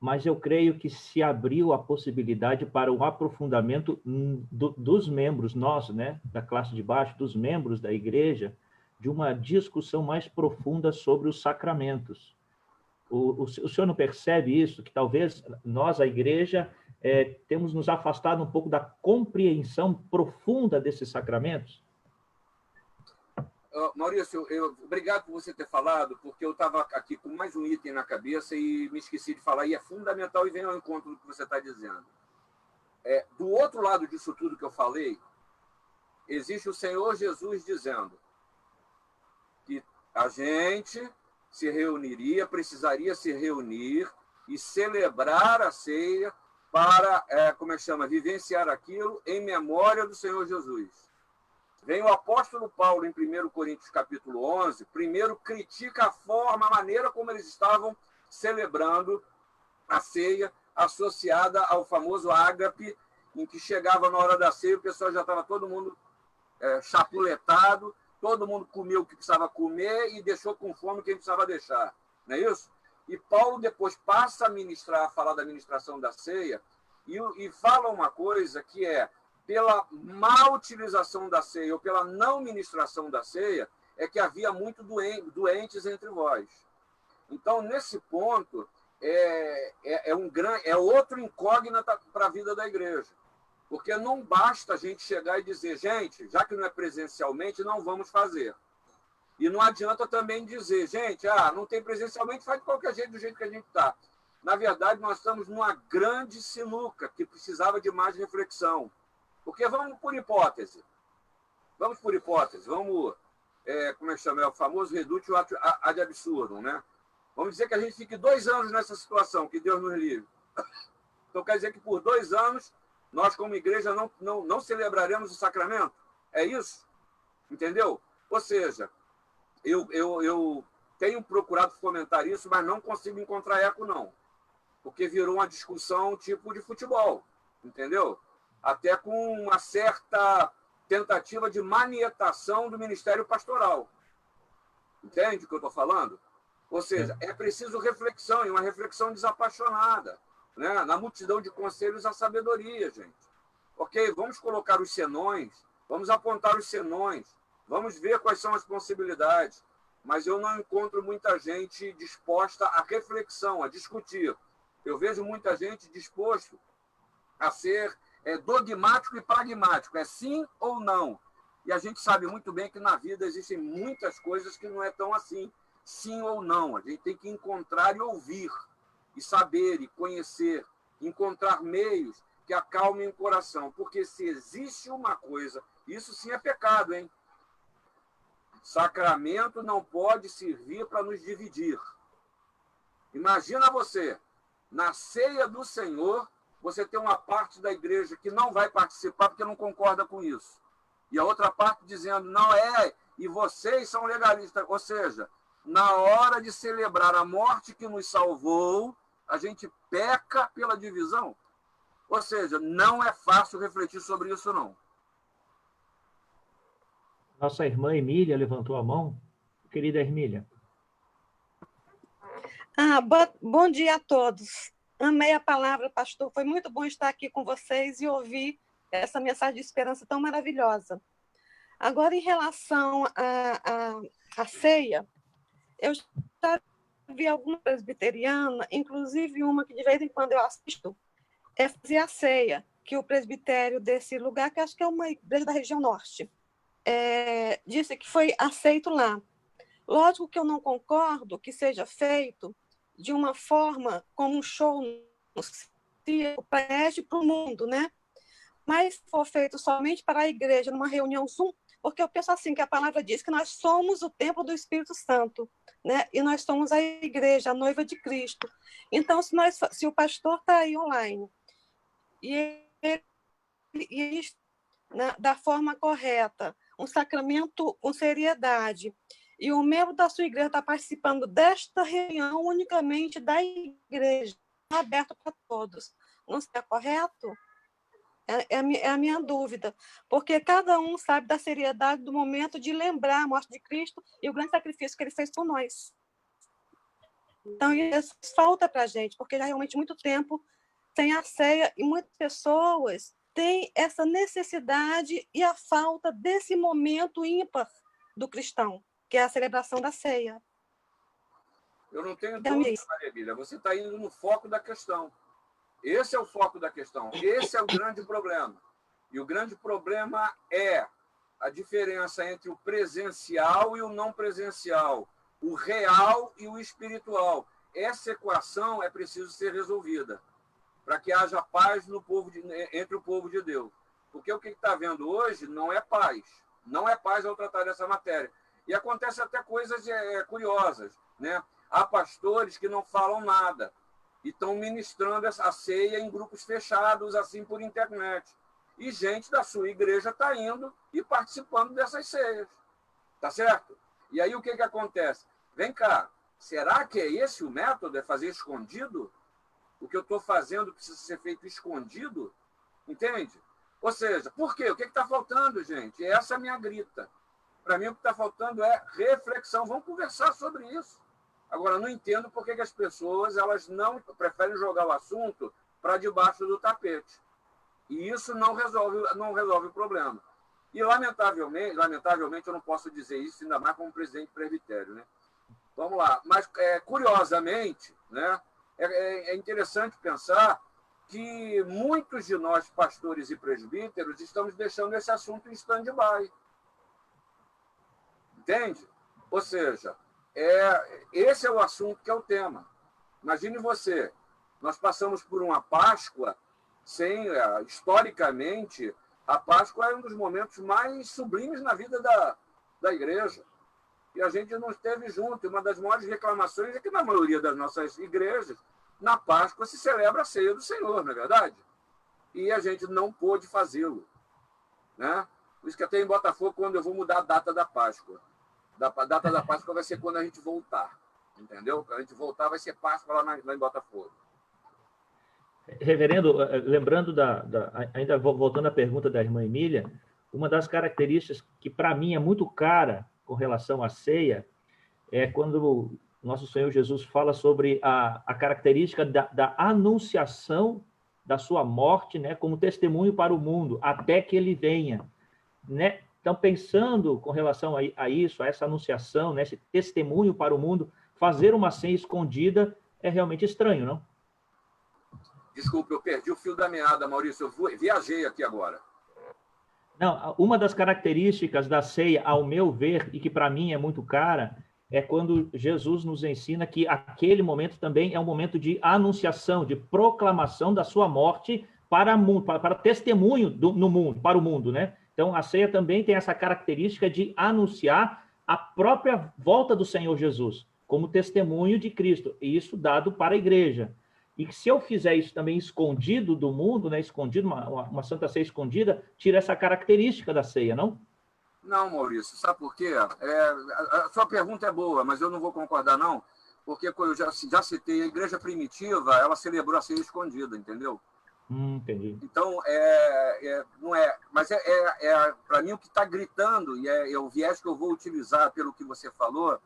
mas eu creio que se abriu a possibilidade para um aprofundamento dos membros nossos, né, da classe de baixo, dos membros da igreja, de uma discussão mais profunda sobre os sacramentos. O senhor não percebe isso? Que talvez nós, a igreja, temos nos afastado um pouco da compreensão profunda desses sacramentos? Maurício, obrigado por você ter falado, porque eu estava aqui com mais um item na cabeça e me esqueci de falar, e é fundamental e vem ao encontro do que você está dizendo. Do outro lado disso tudo que eu falei, existe o Senhor Jesus dizendo que a gente precisaria se reunir e celebrar a ceia para, vivenciar aquilo em memória do Senhor Jesus. Vem o apóstolo Paulo, em 1 Coríntios capítulo 11, primeiro critica a maneira como eles estavam celebrando a ceia, associada ao famoso ágape, em que chegava na hora da ceia, o pessoal já estava todo mundo chapuletado, todo mundo comia o que precisava comer e deixou com fome quem precisava deixar. Não é isso? E Paulo depois passa a falar da ministração da ceia e fala uma coisa que pela má utilização da ceia ou pela não ministração da ceia, que havia muito doentes entre vós. Então, nesse ponto, é outro incógnita para a vida da igreja. Porque não basta a gente chegar e dizer, gente, já que não é presencialmente, não vamos fazer. E não adianta também dizer, gente, não tem presencialmente, faz de qualquer jeito, do jeito que a gente está. Na verdade, nós estamos numa grande sinuca que precisava de mais reflexão. Porque vamos por hipótese. Vamos, como é que chama? É o famoso redutio ad absurdum, né? Vamos dizer que a gente fique 2 anos nessa situação, que Deus nos livre. Então, quer dizer que por 2 anos, nós, como igreja, não celebraremos o sacramento? É isso? Entendeu? Ou seja, eu tenho procurado fomentar isso, mas não consigo encontrar eco, não. Porque virou uma discussão tipo de futebol, entendeu? Até com uma certa tentativa de manietação do ministério pastoral. Entende o que eu estou falando? Ou seja, é preciso reflexão, e uma reflexão desapaixonada. Né? Na multidão de conselhos, a sabedoria, gente. Ok, vamos colocar os senões, vamos apontar os senões, vamos ver quais são as possibilidades, mas eu não encontro muita gente disposta à reflexão, a discutir. Eu vejo muita gente disposto a ser dogmático e pragmático, sim ou não. E a gente sabe muito bem que na vida existem muitas coisas que não é tão assim, sim ou não. A gente tem que encontrar e ouvir, e saber, e conhecer, encontrar meios que acalmem o coração. Porque se existe uma coisa, isso sim é pecado, hein? Sacramento não pode servir para nos dividir. Imagina você, na ceia do Senhor, você tem uma parte da igreja que não vai participar porque não concorda com isso. E a outra parte dizendo, não e vocês são legalistas. Ou seja, na hora de celebrar a morte que nos salvou, a gente peca pela divisão. Ou seja, não é fácil refletir sobre isso, não. Nossa irmã Emília levantou a mão. Querida Hermília. Bom dia a todos. Amei a palavra, pastor. Foi muito bom estar aqui com vocês e ouvir essa mensagem de esperança tão maravilhosa. Agora, em relação à ceia, eu já vi alguma presbiteriana, inclusive uma que de vez em quando eu assisto, é fazer a ceia, que o presbitério desse lugar, que acho que é uma igreja da região norte, disse que foi aceito lá. Lógico que eu não concordo que seja feito de uma forma como um show no circo, para o mundo, né? Mas se for feito somente para a igreja, numa reunião Zoom, porque eu penso assim, que a palavra diz que nós somos o templo do Espírito Santo, né? E nós somos a igreja, a noiva de Cristo. Então, se o pastor está aí online e ele da forma correta, um sacramento com seriedade, e o membro da sua igreja está participando desta reunião unicamente da igreja, aberto para todos, não seria correto? É a minha dúvida, porque cada um sabe da seriedade do momento de lembrar a morte de Cristo e o grande sacrifício que ele fez por nós. Então, isso falta para a gente, porque já realmente muito tempo sem a ceia e muitas pessoas têm essa necessidade e a falta desse momento ímpar do cristão, que é a celebração da ceia. Eu não tenho dúvida, Maria Emília, você está indo no foco da questão. Esse é o foco da questão. Esse é o grande problema. E o grande problema é a diferença entre o presencial e o não presencial, o real e o espiritual. Essa equação é preciso ser resolvida para que haja paz no povo entre o povo de Deus. Porque o que está havendo hoje não é paz. Não é paz ao tratar dessa matéria. E acontece até coisas curiosas, né? Há pastores que não falam nada e estão ministrando a ceia em grupos fechados, assim, por internet. E gente da sua igreja está indo e participando dessas ceias. Tá certo? E aí o que acontece? Vem cá, será que é esse o método? É fazer escondido? O que eu estou fazendo precisa ser feito escondido? Entende? Ou seja, por quê? O que está faltando, gente? Essa é a minha grita. Para mim, o que está faltando é reflexão. Vamos conversar sobre isso. Agora, não entendo por que as pessoas elas não preferem jogar o assunto para debaixo do tapete. E isso não resolve o problema. E, lamentavelmente, eu não posso dizer isso, ainda mais como presidente presbitério, né? Vamos lá. Mas, curiosamente, né, é interessante pensar que muitos de nós, pastores e presbíteros, estamos deixando esse assunto em stand-by. Entende? Ou seja, esse é o assunto que é o tema. Imagine você, nós passamos por uma Páscoa historicamente, a Páscoa é um dos momentos mais sublimes na vida da igreja. E a gente não esteve junto. E uma das maiores reclamações é que na maioria das nossas igrejas, na Páscoa se celebra a ceia do Senhor, não é verdade? E a gente não pôde fazê-lo, né? Por isso que até em Botafogo, quando eu vou mudar a data da Páscoa, a data da Páscoa vai ser quando a gente voltar, entendeu? Quando a gente voltar vai ser Páscoa lá em Botafogo. Reverendo, lembrando ainda voltando à pergunta da irmã Emília, uma das características que para mim é muito cara com relação à ceia é quando nosso Senhor Jesus fala sobre a característica da anunciação da sua morte, né, como testemunho para o mundo, até que ele venha, né? Então, pensando com relação a isso, a essa anunciação, né, esse testemunho para o mundo, fazer uma ceia escondida é realmente estranho, não? Desculpe, eu perdi o fio da meada, Maurício. Eu viajei aqui agora. Não, uma das características da ceia, ao meu ver, e que para mim é muito cara, é quando Jesus nos ensina que aquele momento também é um momento de anunciação, de proclamação da sua morte para testemunho no mundo, para o mundo, né? Então, a ceia também tem essa característica de anunciar a própria volta do Senhor Jesus, como testemunho de Cristo, e isso dado para a igreja. E se eu fizer isso também escondido do mundo, né, escondido, uma Santa Ceia escondida, tira essa característica da ceia, não? Não, Maurício, sabe por quê? A sua pergunta é boa, mas eu não vou concordar, não, porque eu já citei, a igreja primitiva, ela celebrou a ceia escondida, entendeu? Entendi. Então, não é. Mas para mim, o que está gritando, e é o viés que eu vou utilizar pelo que você falou,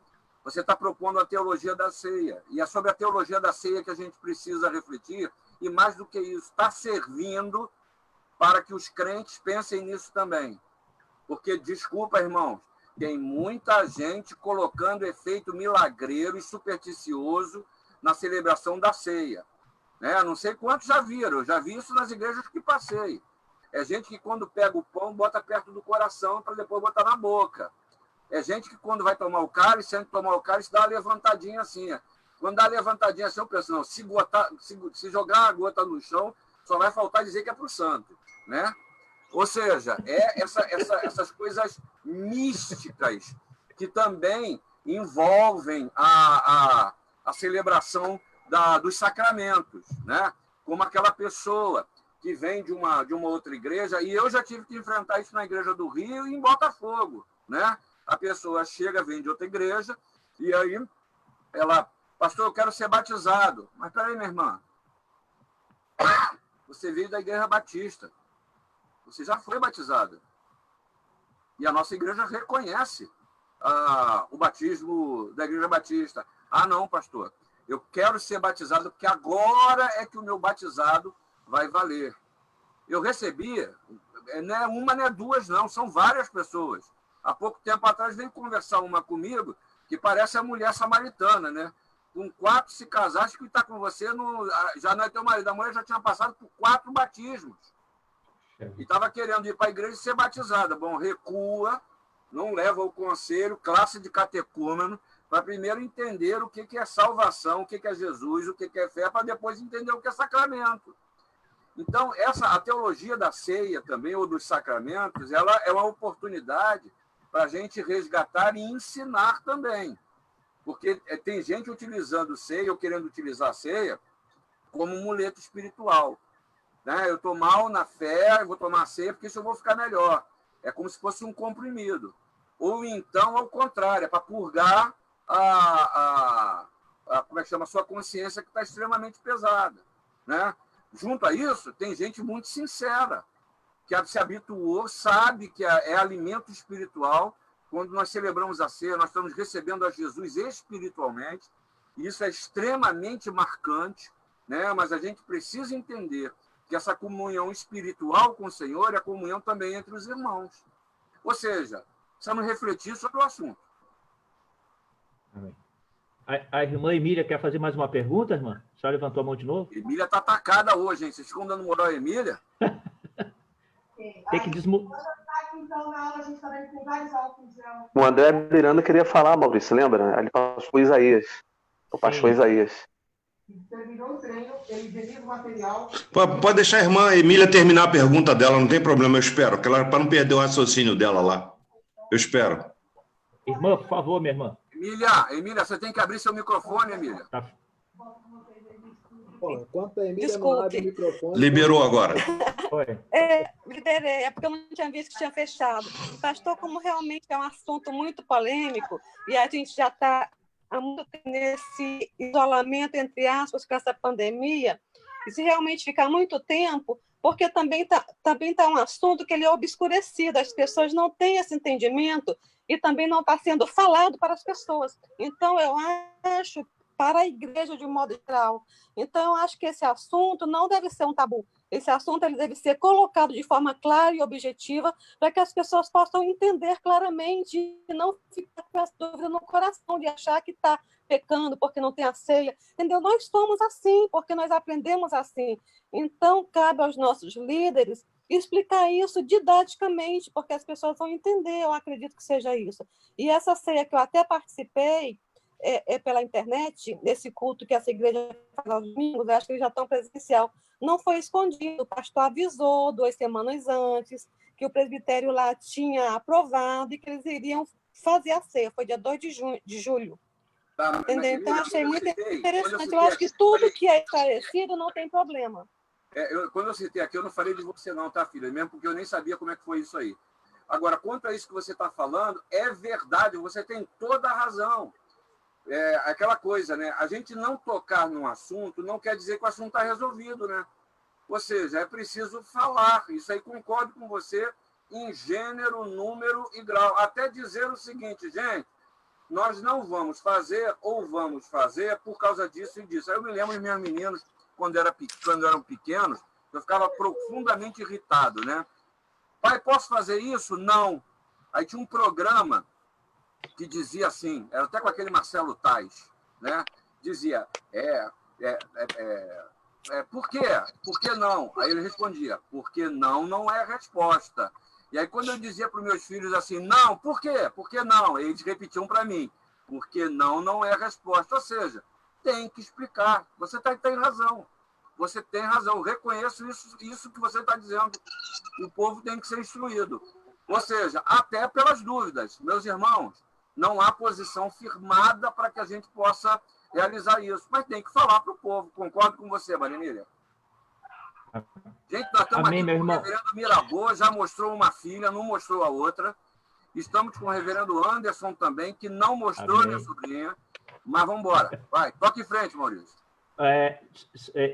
você está propondo a teologia da ceia. E é sobre a teologia da ceia que a gente precisa refletir, e mais do que isso, está servindo para que os crentes pensem nisso também. Porque, desculpa, irmãos, tem muita gente colocando efeito milagreiro e supersticioso na celebração da ceia. Não sei quantos já viram, eu já vi isso nas igrejas que passei. É gente que, quando pega o pão, bota perto do coração para depois botar na boca. É gente que, quando vai tomar o cálice, antes de tomar o cálice, dá uma levantadinha assim. Quando dá uma levantadinha assim, eu penso, não, se jogar a gota no chão, só vai faltar dizer que é para o santo. Ou seja, essas coisas místicas que também envolvem a celebração dos sacramentos, como aquela pessoa que vem de uma outra igreja, e eu já tive que enfrentar isso na igreja do Rio e em Botafogo. A pessoa chega, vem de outra igreja, e aí ela, pastor, eu quero ser batizado. Mas peraí, minha irmã, você veio da igreja batista, você já foi batizada. E a nossa igreja reconhece o batismo da igreja batista. Ah, não, pastor, eu quero ser batizado porque agora é que o meu batizado vai valer. Eu recebi, não é uma, não é duas, não, são várias pessoas. Há pouco tempo atrás veio conversar uma comigo que parece a mulher samaritana, Com 4 se casar, acho que está com você, já não é teu marido. A mulher já tinha passado por 4 batismos. E estava querendo ir para a igreja e ser batizada. Bom, recua, não leva o conselho, classe de catecúmeno, para primeiro entender o que é salvação, o que é Jesus, o que é fé, para depois entender o que é sacramento. Então, a teologia da ceia também, ou dos sacramentos, ela é uma oportunidade para a gente resgatar e ensinar também. Porque tem gente utilizando ceia, ou querendo utilizar a ceia, como um muleto espiritual. Eu estou mal na fé, eu vou tomar ceia porque isso eu vou ficar melhor. É como se fosse um comprimido. Ou então, ao contrário, é para purgar como é que chama? A sua consciência, que está extremamente pesada. Junto a isso, tem gente muito sincera, que se habituou, sabe que é alimento espiritual. Quando nós celebramos a ceia, nós estamos recebendo a Jesus espiritualmente, e isso é extremamente marcante, mas a gente precisa entender que essa comunhão espiritual com o Senhor é a comunhão também entre os irmãos. Ou seja, precisamos refletir sobre o assunto. Amém. A irmã Emília quer fazer mais uma pergunta, irmã? A senhora levantou a mão de novo? Emília está atacada hoje, hein? Vocês ficam dando moral a Emília? Tem que O André Miranda queria falar, Maurício, lembra? Ele passou o Isaías. O pastor Isaías. Pode deixar a irmã Emília terminar a pergunta dela, não tem problema, eu espero, para não perder o raciocínio dela lá. Eu espero. Irmã, por favor, minha irmã. Emília, você tem que abrir seu microfone, Emília. Tá. Enquanto a Emília não abre o microfone... Liberou agora. Liberei, é porque eu não tinha visto que tinha fechado. Pastor, como realmente é um assunto muito polêmico, e a gente já está há muito tempo nesse isolamento, entre aspas, com essa pandemia, e se realmente ficar muito tempo, porque também tá um assunto que ele é obscurecido, as pessoas não têm esse entendimento e também não está sendo falado para as pessoas. Então, eu acho, para a igreja de um modo geral, então, eu acho que esse assunto não deve ser um tabu. Esse assunto ele deve ser colocado de forma clara e objetiva para que as pessoas possam entender claramente e não ficar com essa dúvida no coração de achar que está pecando porque não tem a ceia. Entendeu? Nós somos assim, porque nós aprendemos assim. Então, cabe aos nossos líderes explicar isso didaticamente, porque as pessoas vão entender, eu acredito que seja isso. E essa ceia que eu até participei, pela internet, nesse culto que essa igreja faz aos domingos, acho que eles já estão presencial, não foi escondido. O pastor avisou 2 semanas antes que o presbitério lá tinha aprovado e que eles iriam fazer a ceia. Foi dia 2 de julho. Tá, entendeu? Então, achei muito interessante. Eu acho que tudo que é esclarecido não tem problema. Quando eu citei aqui, eu não falei de você não, tá, filha? Mesmo porque eu nem sabia como é que foi isso aí. Agora, quanto a isso que você está falando, é verdade, você tem toda a razão. Aquela coisa, né? A gente não tocar num assunto não quer dizer que o assunto está resolvido, né? Ou seja, é preciso falar. Isso aí concordo com você em gênero, número e grau. Até dizer o seguinte, gente, nós não vamos fazer ou vamos fazer por causa disso e disso. Aí eu me lembro dos meus meninos, quando eram pequenos, eu ficava profundamente irritado, né? Pai, posso fazer isso? Não. Aí tinha um programa que dizia assim, era até com aquele Marcelo Tais, né? Dizia, por quê? Por que não? Aí ele respondia, porque não é a resposta. E aí quando eu dizia para os meus filhos assim, não, por quê? Por que não? Eles repetiam para mim, porque não é a resposta. Ou seja, tem que explicar. Você tem razão. Você tem razão. Eu reconheço isso que você está dizendo. O povo tem que ser instruído. Ou seja, até pelas dúvidas. Meus irmãos, não há posição firmada para que a gente possa realizar isso. Mas tem que falar para o povo. Concordo com você, Marinilha. Gente, nós estamos Amém, aqui meu com o irmão. reverendo Miraboa, já mostrou uma filha, não mostrou a outra. Estamos com o reverendo Anderson também, que não mostrou a minha sobrinha. Mas vamos embora. Vai, toque em frente, Maurício.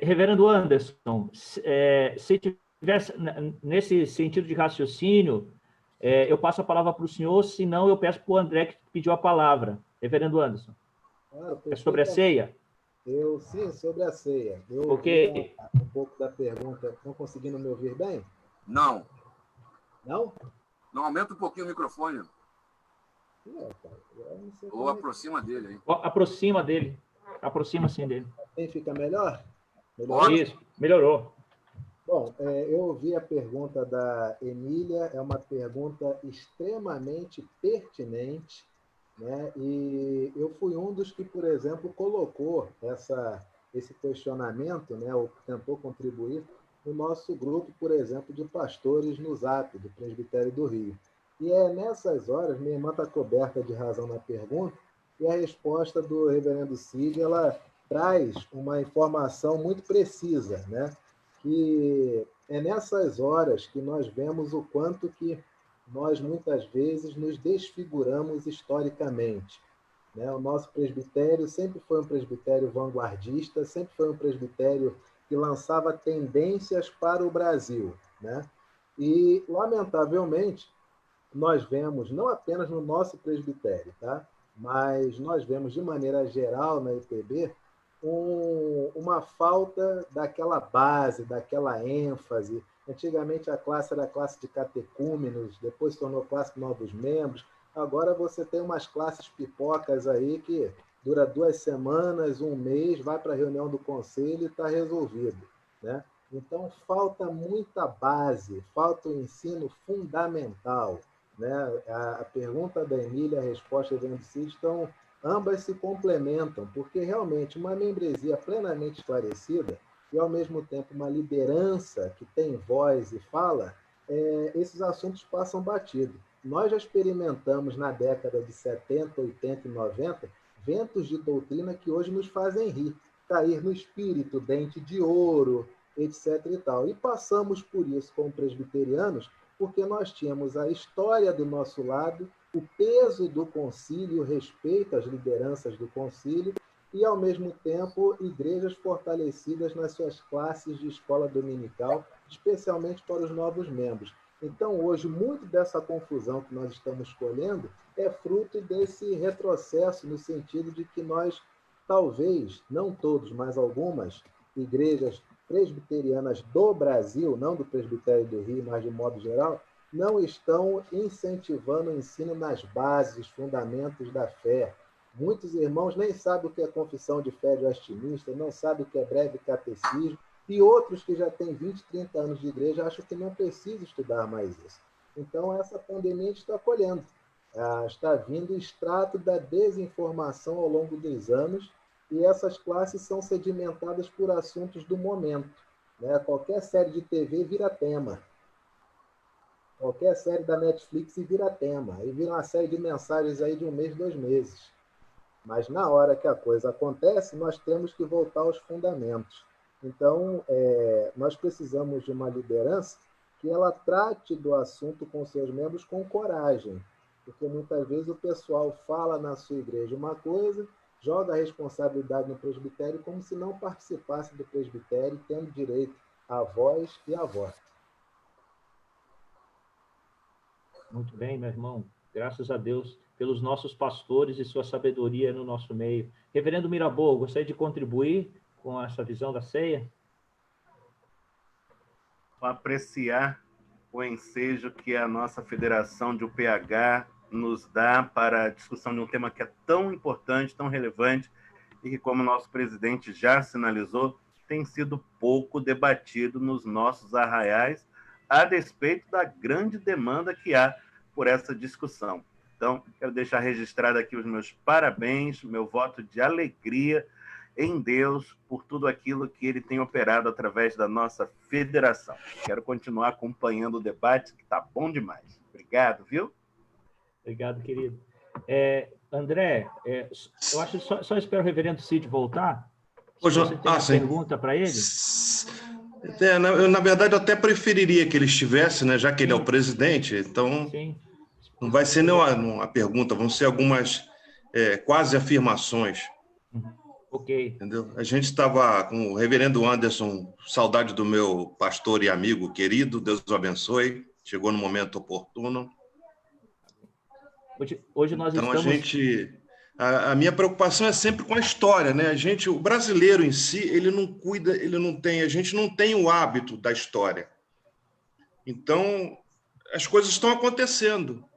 Reverendo Anderson, se tivesse nesse sentido de raciocínio, eu passo a palavra para o senhor, senão eu peço para o André, que pediu a palavra. Reverendo Anderson. Claro, É sobre a ceia? Sim, sobre a ceia. Eu Ok. um pouco da pergunta. Estão conseguindo me ouvir bem? Não. Não? Não, aumenta um pouquinho o microfone. Ou aproxima dele aí. Aproxima dele. Aproxima sim dele. Quem fica melhor? Isso, melhorou. Bom, eu ouvi a pergunta da Emília, é uma pergunta extremamente pertinente, né? E eu fui um dos que, por exemplo, colocou esse questionamento, né? Ou tentou contribuir no nosso grupo, por exemplo, de pastores no Zap, do Presbitério do Rio. E é nessas horas, minha irmã está coberta de razão na pergunta, e a resposta do reverendo Cid, ela traz uma informação muito precisa, né? Que é nessas horas que nós vemos o quanto que nós, muitas vezes, nos desfiguramos historicamente, né? O nosso presbitério sempre foi um presbitério vanguardista, sempre foi um presbitério que lançava tendências para o Brasil, né? E, lamentavelmente, nós vemos, não apenas no nosso presbitério, tá? Mas nós vemos, de maneira geral, na IPB, uma falta daquela base, daquela ênfase. Antigamente a classe era a classe de catecúmenos, depois se tornou classe de novos membros. Agora você tem umas classes pipocas aí que dura 2 semanas, 1 mês, vai para a reunião do conselho e está resolvido, né? Então falta muita base, falta o ensino fundamental, né? A pergunta da Emília, a resposta do Cid estão ambas se complementam, porque realmente uma membresia plenamente esclarecida e, ao mesmo tempo, uma liderança que tem voz e fala, esses assuntos passam batido. Nós já experimentamos na década de 70, 80 e 90 ventos de doutrina que hoje nos fazem rir, cair no espírito, dente de ouro, etc. e tal. E passamos por isso como presbiterianos, porque nós tínhamos a história do nosso lado, o peso do concílio, o respeito às lideranças do concílio e, ao mesmo tempo, igrejas fortalecidas nas suas classes de escola dominical, especialmente para os novos membros. Então, hoje, muito dessa confusão que nós estamos colhendo é fruto desse retrocesso, no sentido de que nós, talvez, não todos, mas algumas igrejas presbiterianas do Brasil, não do Presbitério do Rio, mas de modo geral, não estão incentivando o ensino nas bases, os fundamentos da fé. Muitos irmãos nem sabem o que é confissão de fé de Westminster, não sabem o que é breve catecismo, e outros que já têm 20, 30 anos de igreja acham que não precisa estudar mais isso. Então, essa pandemia está colhendo. Está vindo o extrato da desinformação ao longo dos anos, e essas classes são sedimentadas por assuntos do momento, né? Qualquer série de TV vira tema. Qualquer série da Netflix vira tema. Aí vira uma série de mensagens aí de 1 mês, 2 meses. Mas na hora que a coisa acontece, nós temos que voltar aos fundamentos. Então, nós precisamos de uma liderança que ela trate do assunto com seus membros com coragem. Porque muitas vezes o pessoal fala na sua igreja uma coisa, joga a responsabilidade no presbitério como se não participasse do presbitério, tendo direito avós e avós. Muito bem, meu irmão. Graças a Deus pelos nossos pastores e sua sabedoria no nosso meio. Reverendo Mirabeau, gostaria de contribuir com essa visão da ceia? Apreciar o ensejo que a nossa federação de UPH nos dá para a discussão de um tema que é tão importante, tão relevante, e que, como nosso presidente já sinalizou, tem sido pouco debatido nos nossos arraiais, a despeito da grande demanda que há por essa discussão. Então, quero deixar registrado aqui os meus parabéns, meu voto de alegria em Deus por tudo aquilo que ele tem operado através da nossa federação. Quero continuar acompanhando o debate, que está bom demais. Obrigado, viu? Obrigado, querido. André, eu acho que só espero o reverendo Cid voltar. Se você tem uma pergunta para ele? Na verdade, eu até preferiria que ele estivesse, né, já que ele é o presidente, então não vai ser nenhuma pergunta, vão ser algumas quase afirmações. Ok. Entendeu? A gente estava com o reverendo Anderson, saudade do meu pastor e amigo querido, Deus o abençoe, chegou no momento oportuno. Hoje nós então, estamos... a minha preocupação é sempre com a história, né? O brasileiro em si, ele não cuida, a gente não tem o hábito da história. Então, as coisas estão acontecendo.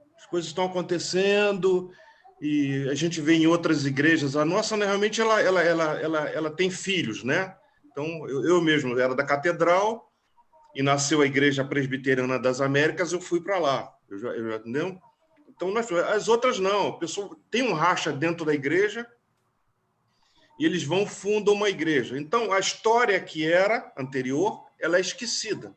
E a gente vê em outras igrejas, a nossa, né, realmente, ela tem filhos, né? Então, eu mesmo era da Catedral e nasceu a Igreja Presbiteriana das Américas, eu fui para lá, entendeu? Então, as outras não, a pessoa tem um racha dentro da igreja e eles fundam uma igreja. Então, a história que era anterior, ela é esquecida.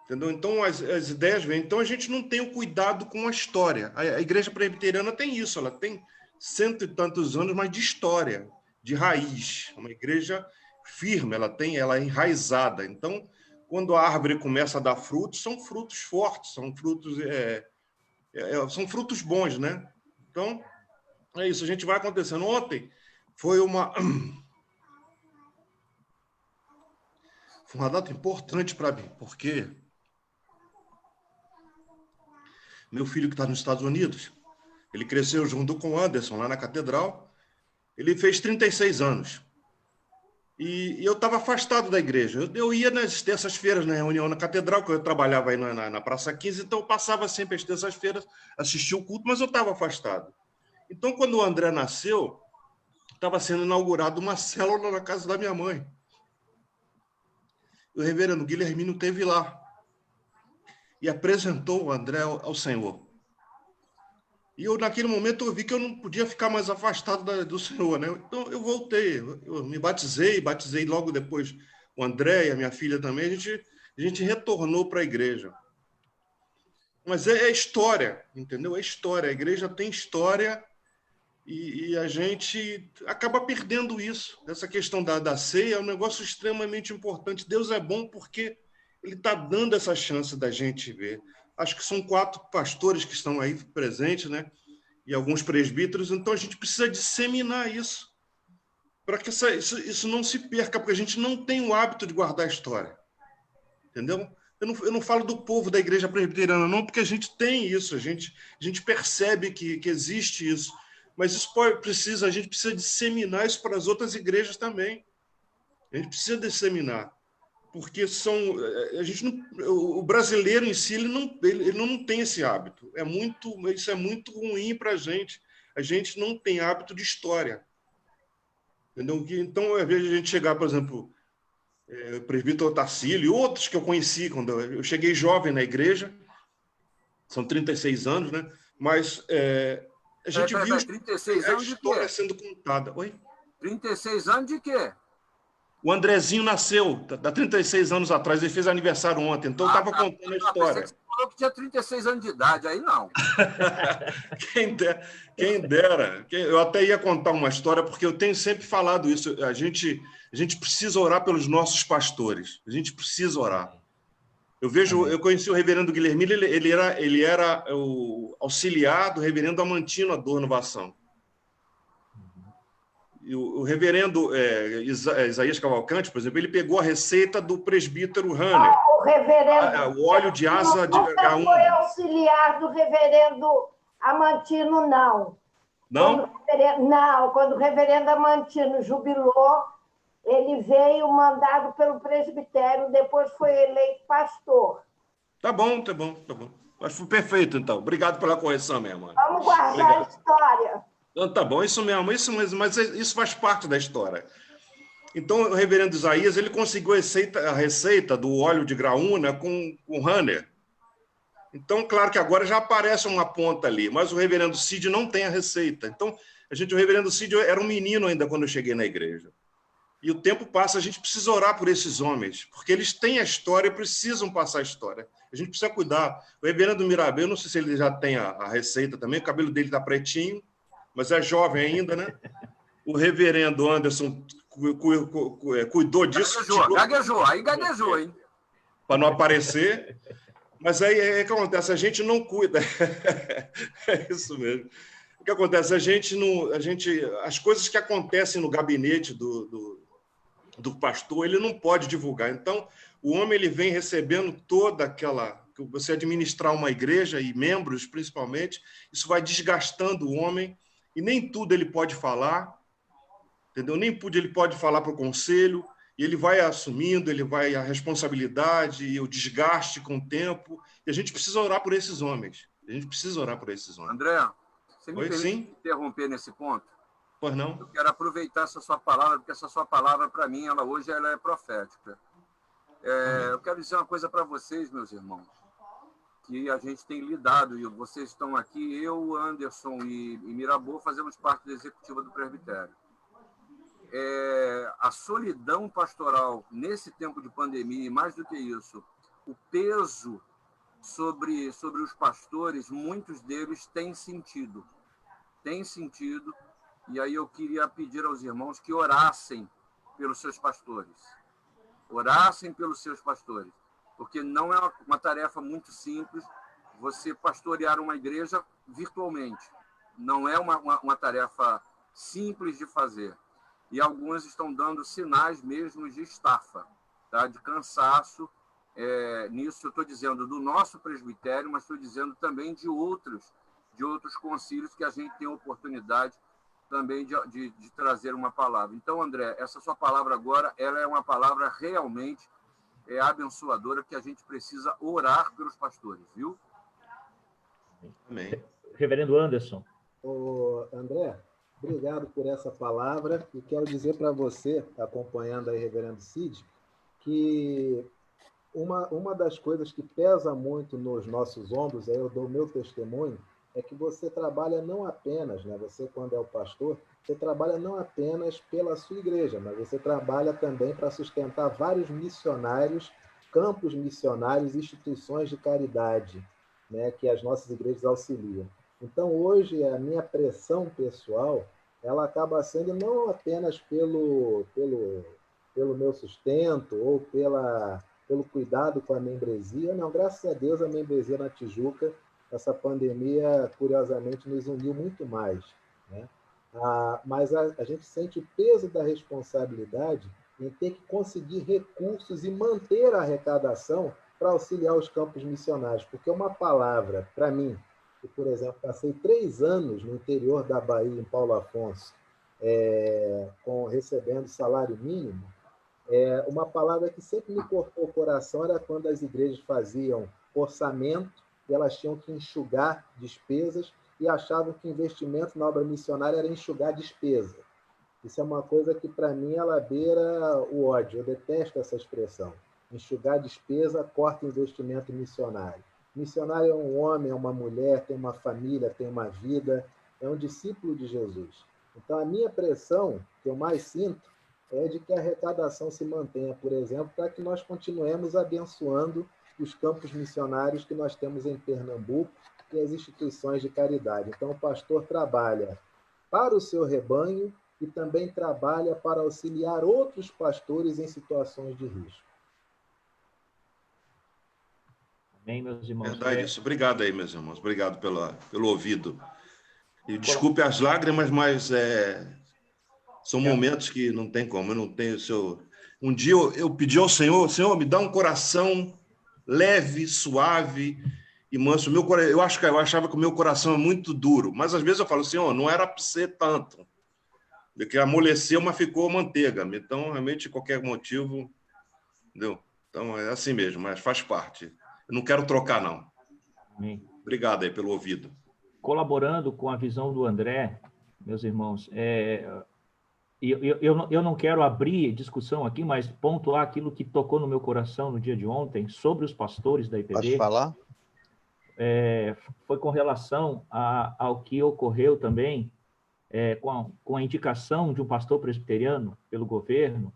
Entendeu? Então, as ideias vêm. Então, a gente não tem o cuidado com a história. A Igreja Presbiteriana tem isso, ela tem 100 e tantos anos, mas de história, de raiz. Uma igreja firme, ela é enraizada. Então, quando a árvore começa a dar frutos, são frutos fortes, são frutos bons, né? Então, é isso, a gente vai acontecendo. Ontem foi uma data importante para mim, porque meu filho que está nos Estados Unidos, ele cresceu junto com o Anderson, lá na Catedral, ele fez 36 anos. E eu estava afastado da igreja. Eu ia nas terças-feiras na reunião na Catedral, que eu trabalhava aí na Praça 15, então eu passava sempre as terças-feiras, assistia o culto, mas eu estava afastado. Então, quando o André nasceu, estava sendo inaugurada uma célula na casa da minha mãe. O reverendo Guilhermino esteve lá e apresentou o André ao Senhor. E eu, naquele momento, eu vi que eu não podia ficar mais afastado do Senhor, né? Então, eu voltei, eu me batizei logo depois o André e a minha filha também, a gente retornou para a igreja. Mas é história, entendeu? É história, a igreja tem história e a gente acaba perdendo isso. Essa questão da ceia é um negócio extremamente importante. Deus é bom porque ele está dando essa chance da gente ver. Acho que são 4 pastores que estão aí presentes, né? E alguns presbíteros, então a gente precisa disseminar isso, para que isso não se perca, porque a gente não tem o hábito de guardar a história. Entendeu? Eu não falo do povo da igreja presbiteriana, não, porque a gente tem isso, a gente percebe que existe isso, mas a gente precisa disseminar isso para as outras igrejas também. A gente precisa disseminar. Porque o brasileiro em si ele não tem esse hábito. Isso é muito ruim para a gente. A gente não tem hábito de história. Entendeu? Então, às vezes, a gente chegar, por exemplo, o presbítero Tarcílio e outros que eu conheci quando eu cheguei jovem na igreja, são 36 anos, né? Mas a gente viu 36 a anos história sendo contada. Oi? 36 anos de quê? O Andrezinho nasceu há 36 anos atrás, ele fez aniversário ontem, então eu estava contando a história. Você falou que tinha 36 anos de idade, aí não. Quem dera. Eu até ia contar uma história, porque eu tenho sempre falado isso. A gente precisa orar pelos nossos pastores. A gente precisa orar. Eu conheci o reverendo Guilhermino, ele era o auxiliar do reverendo Amantino Adorno Vassão. E o reverendo Isaías Cavalcante, por exemplo, ele pegou a receita do presbítero Hanner. O reverendo... o óleo de asa de H1. Não foi auxiliar do reverendo Amantino, não. Não? Quando o reverendo Amantino jubilou, ele veio mandado pelo presbitério, depois foi eleito pastor. Tá bom. Acho que foi perfeito, então. Obrigado pela correção, minha irmã. Vamos guardar a história. Então, tá bom, isso mesmo, mas isso faz parte da história. Então, o reverendo Isaías, ele conseguiu a receita do óleo de graúna com Hanner. Então, claro que agora já aparece uma ponta ali, mas o reverendo Cid não tem a receita. Então, o reverendo Cid era um menino ainda quando eu cheguei na igreja. E o tempo passa, a gente precisa orar por esses homens, porque eles têm a história e precisam passar a história. A gente precisa cuidar. O reverendo Mirabel, eu não sei se ele já tem a receita também, o cabelo dele está pretinho, mas é jovem ainda, né? O reverendo Anderson cuidou disso. Gaguejou, hein? Para não aparecer. Mas aí o que acontece? A gente não cuida. É isso mesmo. O que acontece? As coisas que acontecem no gabinete do pastor, ele não pode divulgar. Então, o homem ele vem recebendo toda aquela... Você administrar uma igreja e membros, principalmente, isso vai desgastando o homem e nem tudo ele pode falar, entendeu? Nem tudo ele pode falar para o conselho, e ele vai assumindo, a responsabilidade e o desgaste com o tempo, e a gente precisa orar por esses homens. André, você me permite interromper nesse ponto? Pois não? Eu quero aproveitar essa sua palavra, porque essa sua palavra, para mim, hoje ela é profética. Eu quero dizer uma coisa para vocês, meus irmãos, que a gente tem lidado, e vocês estão aqui, eu, Anderson e Mirabô, fazemos parte da executiva do presbitério. A solidão pastoral nesse tempo de pandemia, e mais do que isso, o peso sobre os pastores, muitos deles têm sentido, e aí eu queria pedir aos irmãos que orassem pelos seus pastores, porque não é uma tarefa muito simples você pastorear uma igreja virtualmente, não é uma tarefa simples de fazer. E alguns estão dando sinais mesmo de estafa, tá? De cansaço. Nisso eu estou dizendo do nosso presbitério, mas estou dizendo também de outros concílios que a gente tem a oportunidade também de trazer uma palavra. Então, André, essa sua palavra agora, ela é uma palavra realmente abençoadora, que a gente precisa orar pelos pastores, viu? Amém. Reverendo Anderson. André, obrigado por essa palavra, e quero dizer para você, acompanhando aí Reverendo Cid, que uma das coisas que pesa muito nos nossos ombros, aí eu dou meu testemunho, é que você trabalha não apenas, né? Você, quando é o pastor, você trabalha não apenas pela sua igreja, mas você trabalha também para sustentar vários missionários, campos missionários, instituições de caridade, né? Que as nossas igrejas auxiliam. Então, hoje, a minha pressão pessoal, ela acaba sendo não apenas pelo meu sustento ou pelo cuidado com a membresia. Não, graças a Deus, a membresia na Tijuca, essa pandemia, curiosamente, nos uniu muito mais, né? Mas a gente sente o peso da responsabilidade em ter que conseguir recursos e manter a arrecadação para auxiliar os campos missionários, porque uma palavra, para mim, que, por exemplo, passei 3 anos no interior da Bahia, em Paulo Afonso, recebendo salário mínimo, uma palavra que sempre me cortou o coração era quando as igrejas faziam orçamento e elas tinham que enxugar despesas e achavam que investimento na obra missionária era enxugar despesa. Isso é uma coisa que, para mim, ela beira o ódio. Eu detesto essa expressão. Enxugar despesa corta investimento missionário. Missionário é um homem, é uma mulher, tem uma família, tem uma vida, é um discípulo de Jesus. Então, a minha pressão, que eu mais sinto, é de que a arrecadação se mantenha, por exemplo, para que nós continuemos abençoando os campos missionários que nós temos em Pernambuco e as instituições de caridade. Então, o pastor trabalha para o seu rebanho e também trabalha para auxiliar outros pastores em situações de risco. Amém, meus irmãos. Verdade isso. Obrigado aí, meus irmãos. Obrigado pelo ouvido. E desculpe as lágrimas, mas São momentos que não tem como, eu não tenho seu... Um dia eu pedi ao Senhor, Senhor, me dá um coração leve, suave e manso. Eu achava que o meu coração é muito duro, mas às vezes eu falo, Senhor, não era para ser tanto. Porque amoleceu, mas ficou manteiga. Então, realmente, qualquer motivo... Entendeu? Então, é assim mesmo, mas faz parte. Eu não quero trocar, não. Amém. Obrigado aí pelo ouvido. Colaborando com a visão do André, meus irmãos, eu não quero abrir discussão aqui, mas pontuar aquilo que tocou no meu coração no dia de ontem, sobre os pastores da IPB. Posso falar? Foi com relação ao que ocorreu também com a indicação de um pastor presbiteriano pelo governo,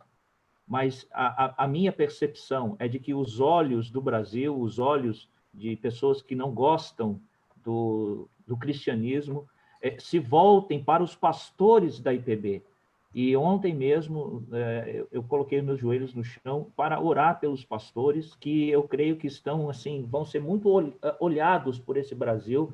mas a minha percepção é de que os olhos do Brasil, os olhos de pessoas que não gostam do cristianismo, se voltem para os pastores da IPB. E ontem mesmo eu coloquei meus joelhos no chão para orar pelos pastores, que eu creio que estão assim, vão ser muito olhados por esse Brasil.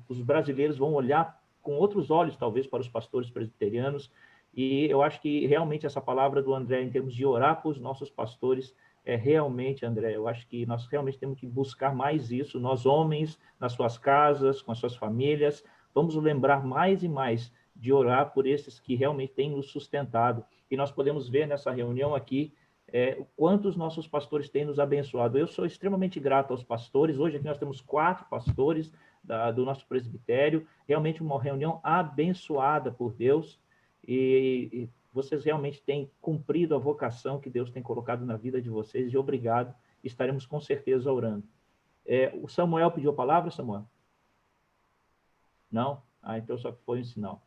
Os brasileiros vão olhar com outros olhos, talvez, para os pastores presbiterianos. E eu acho que realmente essa palavra do André, em termos de orar para os nossos pastores, realmente, André, eu acho que nós realmente temos que buscar mais isso. Nós, homens, nas suas casas, com as suas famílias, vamos lembrar mais e mais de orar por esses que realmente têm nos sustentado. E nós podemos ver nessa reunião aqui o quanto os nossos pastores têm nos abençoado. Eu sou extremamente grato aos pastores. Hoje aqui nós temos 4 pastores do nosso presbitério. Realmente uma reunião abençoada por Deus. E vocês realmente têm cumprido a vocação que Deus tem colocado na vida de vocês. E obrigado. Estaremos com certeza orando. O Samuel pediu a palavra, Samuel? Não? Então só foi um sinal.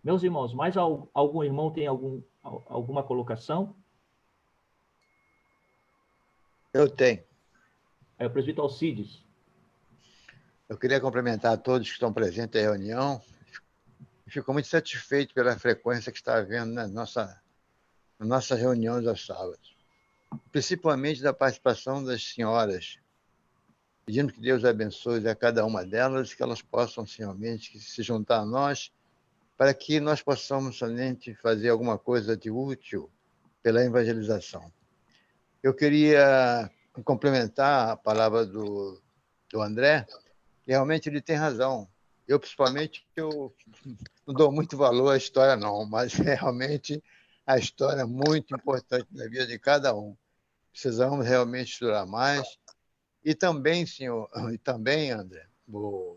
Meus irmãos, mais algum irmão tem alguma colocação? Eu tenho. O presbítero Alcides. Eu queria cumprimentar a todos que estão presentes na reunião. Fico muito satisfeito pela frequência que está havendo na nossa reunião aos sábados. Principalmente da participação das senhoras. Pedindo que Deus abençoe a cada uma delas, que elas possam realmente se juntar a nós, para que nós possamos somente fazer alguma coisa de útil pela evangelização. Eu queria complementar a palavra do André, que realmente ele tem razão. Eu, principalmente, eu não dou muito valor à história, não, mas realmente a história é muito importante na vida de cada um. Precisamos realmente estudar mais. E também, senhor, e também, André, o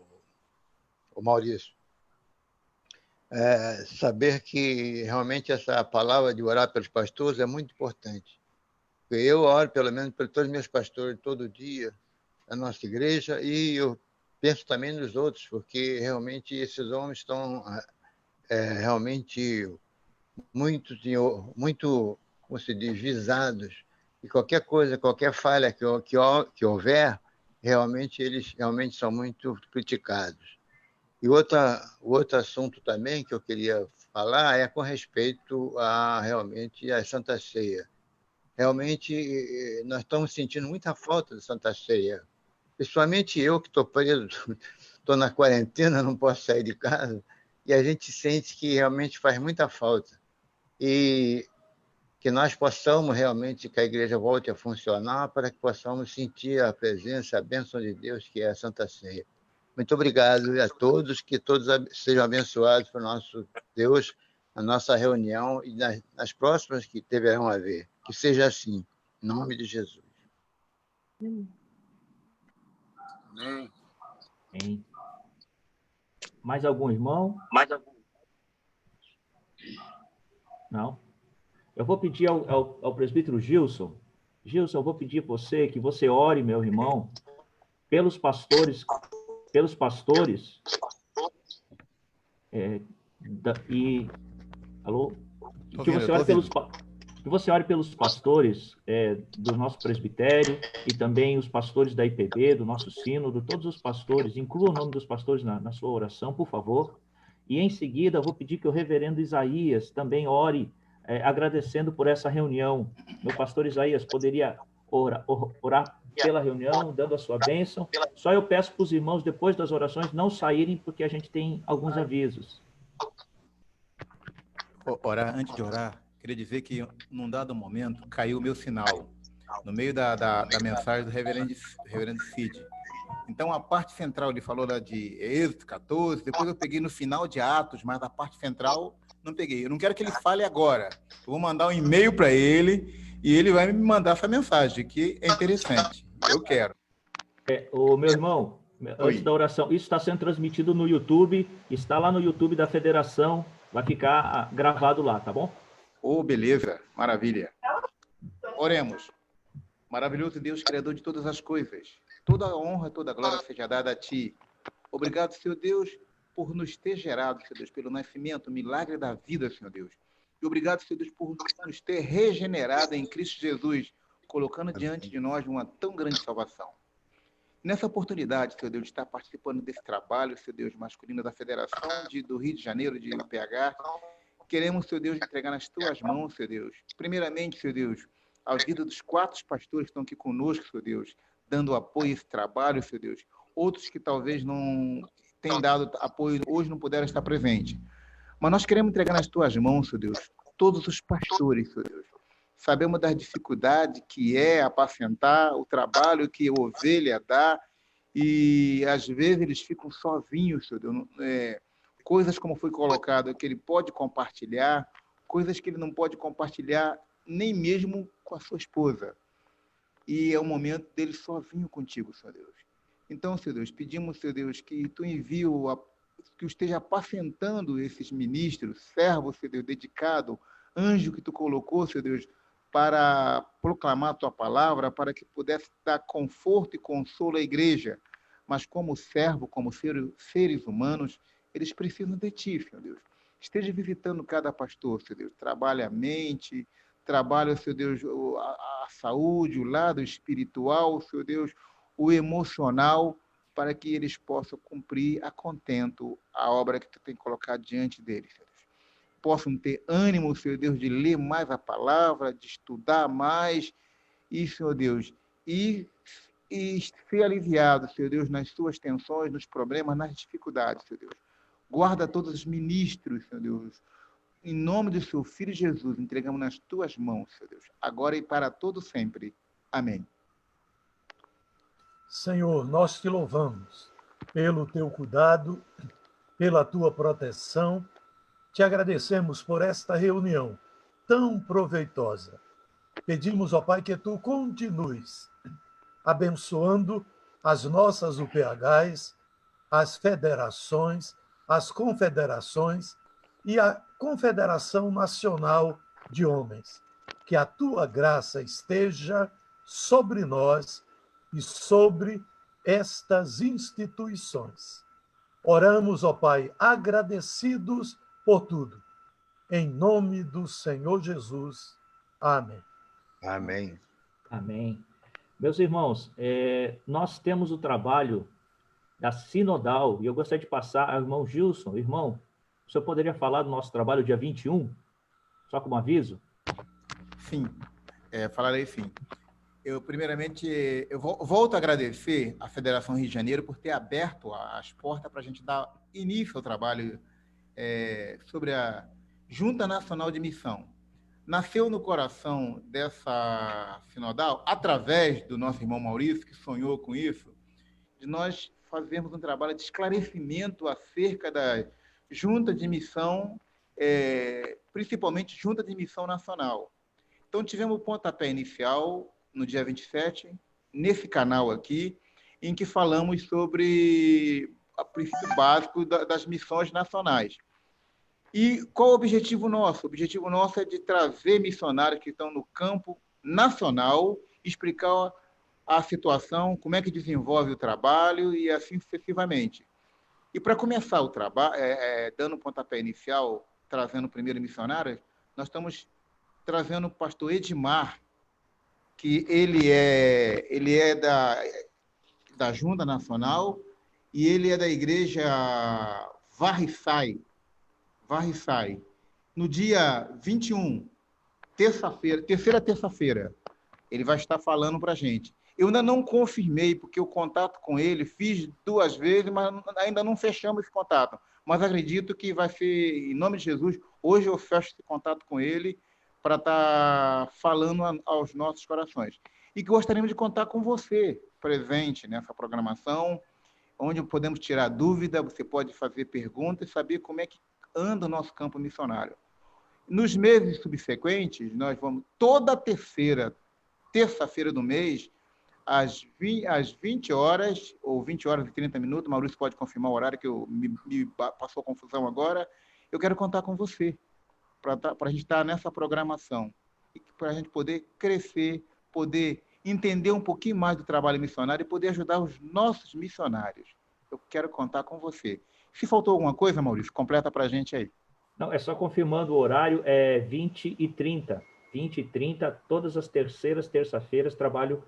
Maurício, saber que realmente essa palavra de orar pelos pastores é muito importante. Eu oro, pelo menos, por todos os meus pastores todo dia, na nossa igreja, e eu penso também nos outros, porque realmente esses homens estão realmente muito, como se diz, visados, e qualquer coisa, qualquer falha que houver, realmente eles realmente são muito criticados. E outro assunto também que eu queria falar é com respeito realmente à Santa Ceia. Realmente, nós estamos sentindo muita falta da Santa Ceia. Principalmente eu, que estou preso, estou na quarentena, não posso sair de casa, e a gente sente que realmente faz muita falta. E que nós possamos realmente, que a igreja volte a funcionar, para que possamos sentir a presença, a bênção de Deus, que é a Santa Ceia. Muito obrigado a todos, que todos sejam abençoados por nosso Deus, na nossa reunião e nas próximas que deverão haver. Que seja assim, em nome de Jesus. Amém. Amém. Mais algum irmão? Não? Eu vou pedir ao presbítero Gilson. Gilson, eu vou pedir a você que você ore, meu irmão, pelos pastores, alô? Que você ore pelos pastores do nosso presbitério e também os pastores da IPB, do nosso sínodo, todos os pastores, inclua o nome dos pastores na sua oração, por favor. E em seguida, eu vou pedir que o reverendo Isaías também ore, agradecendo por essa reunião. Meu pastor Isaías poderia orar pela reunião, dando a sua bênção. Só eu peço para os irmãos, depois das orações, não saírem, porque a gente tem alguns avisos. Antes de orar, queria dizer que, num dado momento, caiu o meu sinal, no meio da mensagem do reverendo Cid. Então, a parte central, ele falou lá de Êxodo 14, depois eu peguei no final de Atos, mas a parte central não peguei. Eu não quero que ele fale agora. Eu vou mandar um e-mail para ele e ele vai me mandar essa mensagem, que é interessante. Eu quero. Ô, meu irmão, antes da oração, isso está sendo transmitido no YouTube, está lá no YouTube da Federação, vai ficar gravado lá, tá bom? Beleza, maravilha. Oremos. Maravilhoso Deus, Criador de todas as coisas. Toda a honra, toda a glória seja dada a Ti. Obrigado, Senhor Deus, por nos ter gerado, Senhor Deus, pelo nascimento, o milagre da vida, Senhor Deus. E obrigado, Senhor Deus, por nos ter regenerado em Cristo Jesus, colocando diante de nós uma tão grande salvação. Nessa oportunidade, Senhor Deus, de estar participando desse trabalho, Senhor Deus, masculino da Federação do Rio de Janeiro, de PH, queremos, Senhor Deus, entregar nas Tuas mãos, Senhor Deus. Primeiramente, Senhor Deus, a vida dos 4 pastores que estão aqui conosco, Senhor Deus, dando apoio a esse trabalho, Senhor Deus. Outros que talvez não tenham dado apoio, hoje não puderam estar presentes. Mas nós queremos entregar nas Tuas mãos, Senhor Deus, todos os pastores, Senhor Deus. Sabemos da dificuldade que é apacentar o trabalho que a ovelha dá e, às vezes, eles ficam sozinhos, Senhor Deus. Coisas como foi colocado, que ele pode compartilhar, coisas que ele não pode compartilhar nem mesmo com a sua esposa. E é o momento dele sozinho contigo, Senhor Deus. Então, Senhor Deus, pedimos, Senhor Deus, que Tu envie, que esteja apacentando esses ministros, servos, Senhor Deus, dedicado, anjo que Tu colocou, Senhor Deus, para proclamar a Tua palavra, para que pudesse dar conforto e consolo à igreja. Mas como servo, como seres humanos, eles precisam de Ti, Senhor Deus. Esteja visitando cada pastor, Senhor Deus. Trabalhe a mente, trabalhe, Senhor Deus, a saúde, o lado espiritual, Senhor Deus, o emocional, para que eles possam cumprir a contento a obra que Tu tem colocado diante deles, Senhor Deus. Possam ter ânimo, Senhor Deus, de ler mais a palavra, de estudar mais, e, Senhor Deus, e ser aliviado, Senhor Deus, nas suas tensões, nos problemas, nas dificuldades, Senhor Deus. Guarda todos os ministros, Senhor Deus. Em nome do Seu Filho Jesus, entregamos nas Tuas mãos, Senhor Deus, agora e para todo sempre. Amém. Senhor, nós Te louvamos pelo Teu cuidado, pela Tua proteção. Te agradecemos por esta reunião tão proveitosa. Pedimos, ó Pai, que Tu continues abençoando as nossas UPHs, as federações, as confederações e a Confederação Nacional de Homens. Que a Tua graça esteja sobre nós e sobre estas instituições. Oramos, ó Pai, agradecidos por tudo. Em nome do Senhor Jesus. Amém. Amém. Amém. Meus irmãos, nós temos o trabalho da Sinodal, e eu gostaria de passar ao irmão Gilson. Irmão, o senhor poderia falar do nosso trabalho dia 21? Só como aviso? Sim, falarei sim. Primeiramente, eu volto a agradecer à Federação Rio de Janeiro por ter aberto as portas para a gente dar início ao trabalho sobre a Junta Nacional de Missão. Nasceu no coração dessa sinodal, através do nosso irmão Maurício, que sonhou com isso, de nós fazermos um trabalho de esclarecimento acerca da Junta de Missão, principalmente Junta de Missão Nacional. Então, tivemos o pontapé inicial no dia 27, nesse canal aqui, em que falamos sobre o princípio básico das missões nacionais. E qual o objetivo nosso? O objetivo nosso é de trazer missionários que estão no campo nacional, explicar a situação, como é que desenvolve o trabalho e assim sucessivamente. E para começar o trabalho, dando o pontapé inicial, trazendo o primeiro missionário, nós estamos trazendo o pastor Edmar, que ele é da Junta Nacional e ele é da igreja Varriçai. No dia 21, terceira terça-feira, ele vai estar falando para a gente. Eu ainda não confirmei, porque o contato com ele fiz 2 vezes, mas ainda não fechamos esse contato. Mas acredito que vai ser, em nome de Jesus, Hoje eu fecho esse contato com ele para estar falando aos nossos corações. E que gostaríamos de contar com você, presente nessa programação, onde podemos tirar dúvida, você pode fazer perguntas e saber como é que anda o nosso campo missionário. Nos meses subsequentes, nós vamos toda terça-feira do mês, às 20 horas, ou 20 horas e 30 minutos, Maurício pode confirmar o horário, que me passou confusão agora, eu quero contar com você, para a gente estar nessa programação, para a gente poder crescer, poder entender um pouquinho mais do trabalho missionário e poder ajudar os nossos missionários. Eu quero contar com você. Se faltou alguma coisa, Maurício, completa para a gente aí. Não, é só confirmando o horário, é 20 e 30. 20 e 30, todas as terça-feiras, trabalho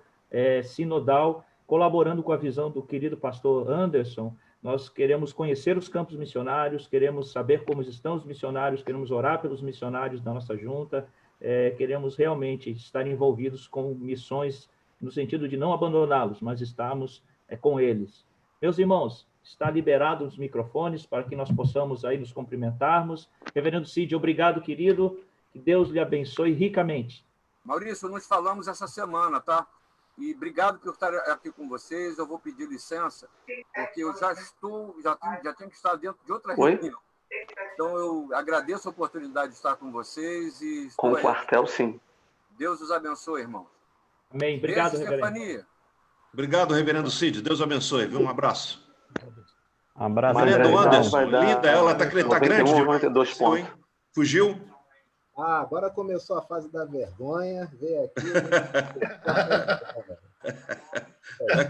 sinodal, colaborando com a visão do querido pastor Anderson. Nós queremos conhecer os campos missionários, queremos saber como estão os missionários, queremos orar pelos missionários da nossa junta, queremos realmente estar envolvidos com missões no sentido de não abandoná-los, mas estarmos com eles. Meus irmãos, está liberado os microfones para que nós possamos aí nos cumprimentarmos. Reverendo Cid, obrigado, querido. Que Deus lhe abençoe ricamente. Maurício, nos falamos essa semana, tá? E obrigado por estar aqui com vocês. Eu vou pedir licença, porque eu já tenho que estar dentro de outra reunião. Então, eu agradeço a oportunidade de estar com vocês. E com o quartel, sim. Deus os abençoe, irmãos. Amém. Obrigado, beijo, reverendo. Stefania. Obrigado, reverendo Cid. Deus abençoe. Viu? Um abraço. Um abraço. Reverendo Anderson, linda, ela está grande. 92 pontos. Fugiu? Agora começou a fase da vergonha. Veio aqui.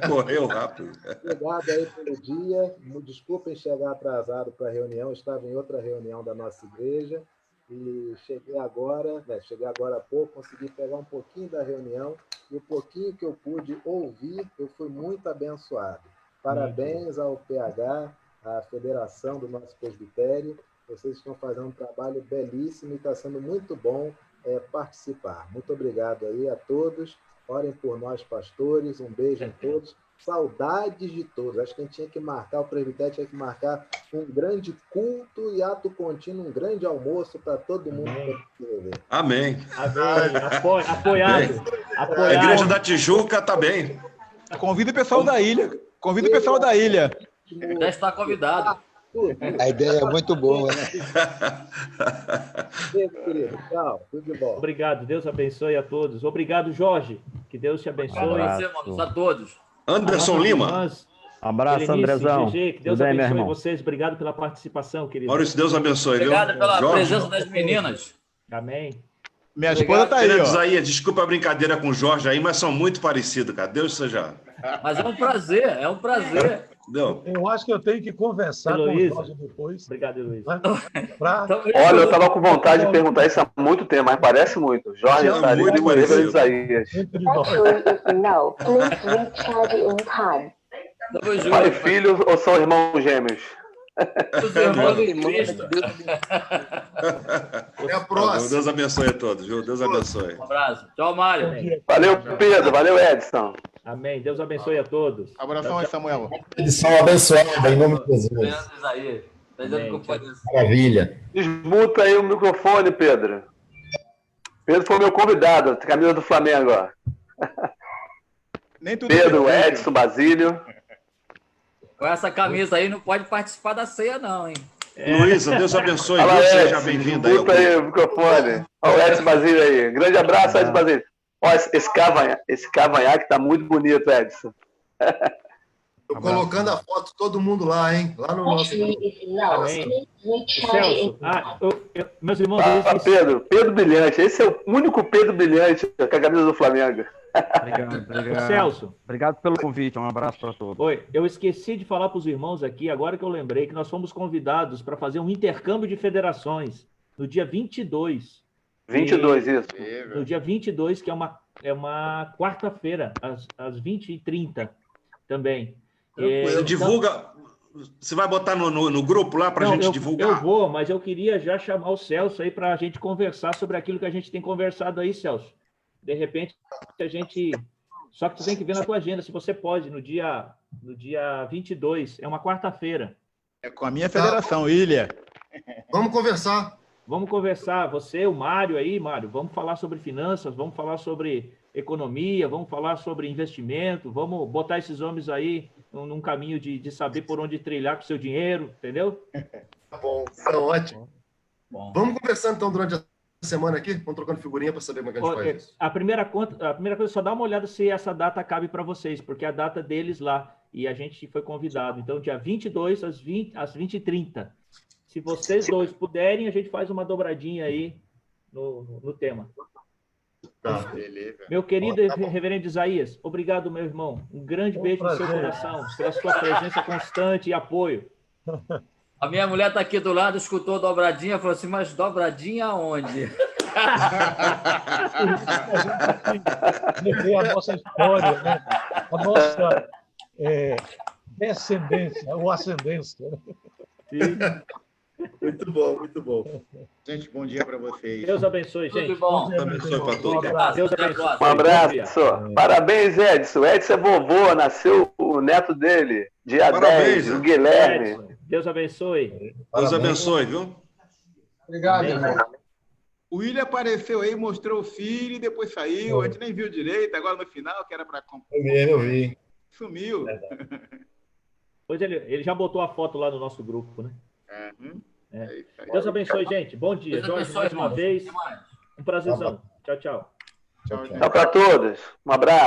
Correu rápido. Obrigado aí pelo dia. Desculpem chegar atrasado para a reunião. Estava em outra reunião da nossa igreja. E cheguei agora há pouco, consegui pegar um pouquinho da reunião. E o pouquinho que eu pude ouvir, eu fui muito abençoado. Parabéns ao PH, à federação do nosso presbitério. Vocês estão fazendo um trabalho belíssimo e está sendo muito bom participar. Muito obrigado aí a todos. Orem por nós, pastores. Um beijo em todos. Saudades de todos. Acho que a gente tinha que marcar, o presbitério tinha que marcar um grande culto e ato contínuo, um grande almoço para todo mundo. Amém. Amém. Apoiado. A Igreja da Tijuca está bem. Convida o pessoal da ilha. Convida o pessoal da ilha. Já está convidado. A ideia é muito boa, né? Tchau, tudo de bom. Obrigado, Deus abençoe a todos. Obrigado, Jorge. Que Deus te abençoe. A todos. Anderson Lima. Abraço, Andrezão. GG, que Deus abençoe vocês. Obrigado pela participação, querido. Maurício, Deus abençoe. Obrigado viu? pela Jorge. presença das meninas. Amém. Minha esposa está aí, ó. Isaías, desculpa a brincadeira com o Jorge aí, mas são muito parecidos, cara. Deus seja. Mas é um prazer, é um prazer. Não. Eu acho que eu tenho que conversar com o Jorge depois. Obrigado, Luiz. Olha, eu estava com vontade de perguntar isso há muito tempo, mas parece muito. Jorge Sarino e Reverendo Isaías. No, please recharge in time. Pai e filho ou são irmãos gêmeos? Os irmãos em Cristo. É a próxima. Deus abençoe a todos, viu? Deus abençoe. Um abraço. Tchau, Mário. Valeu, Pedro. Valeu, Edson. Amém. Deus abençoe a todos. Abração aí, Samuel. Edição abençoada, em nome de Jesus. Maravilha. Desmuta aí o microfone, Pedro. Pedro foi meu convidado, camisa do Flamengo, ó. Nem tudo Pedro, Edson, Basílio. Com essa camisa aí não pode participar da ceia, não, hein? Luísa, Deus abençoe. Olha lá, Seja bem-vinda aí. Desmuta aí o microfone. Olha o Edson Basílio aí. Grande abraço, Edson Basílio. Olha, esse cavanhaque tá muito bonito, Edson. Tô colocando a foto de todo mundo lá, hein? Lá no nosso. Amém. Celso, meus irmãos, Pedro Brilhante. Esse é o único Pedro Brilhante com a camisa do Flamengo. Obrigado. Celso. Obrigado pelo convite. Um abraço para todos. Oi, eu esqueci de falar para os irmãos aqui, agora que eu lembrei, que nós fomos convidados para fazer um intercâmbio de federações no dia 22. 22, isso. No dia 22, que é uma quarta-feira, às 20h30 também. Divulga. Você vai botar no grupo lá para a gente divulgar? Eu vou, mas eu queria já chamar o Celso aí para a gente conversar sobre aquilo que a gente tem conversado aí, Celso. De repente, a gente... Só que tu tem que ver na tua agenda, se você pode, no dia 22, é uma quarta-feira. É com a minha federação, Ilha. Vamos conversar. Vamos conversar, você, o Mário aí, Mário, vamos falar sobre finanças, vamos falar sobre economia, vamos falar sobre investimento, vamos botar esses homens aí num caminho de saber por onde trilhar com o seu dinheiro, entendeu? Tá bom, tá ótimo. Bom. Vamos conversando então durante a semana aqui, vamos trocando figurinha para saber como é que a gente faz isso. A primeira coisa, só dá uma olhada se essa data cabe para vocês, porque é a data deles lá, e a gente foi convidado. Então, dia 22 às 20h30. Se vocês dois puderem, a gente faz uma dobradinha aí no tema. Tá. Beleza. Meu querido Tá bom. reverendo Isaías, obrigado, meu irmão. Um grande beijo no seu coração, pela sua presença constante e apoio. A minha mulher está aqui do lado, escutou dobradinha, falou assim, mas dobradinha aonde? A nossa história, né? A nossa descendência, ou ascendência. Muito bom, muito bom. Gente, bom dia para vocês. Deus abençoe, gente. Tudo bom. Deus abençoe para todos. Deus abençoe. Um abraço. Parabéns, Edson. Edson é vovô, nasceu o neto dele, dia Parabéns, 10, o Guilherme. Edson, Deus abençoe. Deus abençoe, viu? Obrigado, irmão. O William apareceu aí, mostrou o filho e depois saiu. A gente nem viu direito. Agora no final, que era para Eu vi. sumiu. Pois ele já botou a foto lá no nosso grupo, né? Uhum. É. É isso aí. Deus abençoe, gente. Bom dia. Deus Jorge, abençoe, mais uma irmãos. vez. Até mais. Um prazerzão. Tchau, tchau. Tchau, gente. Tchau para todos. Um abraço.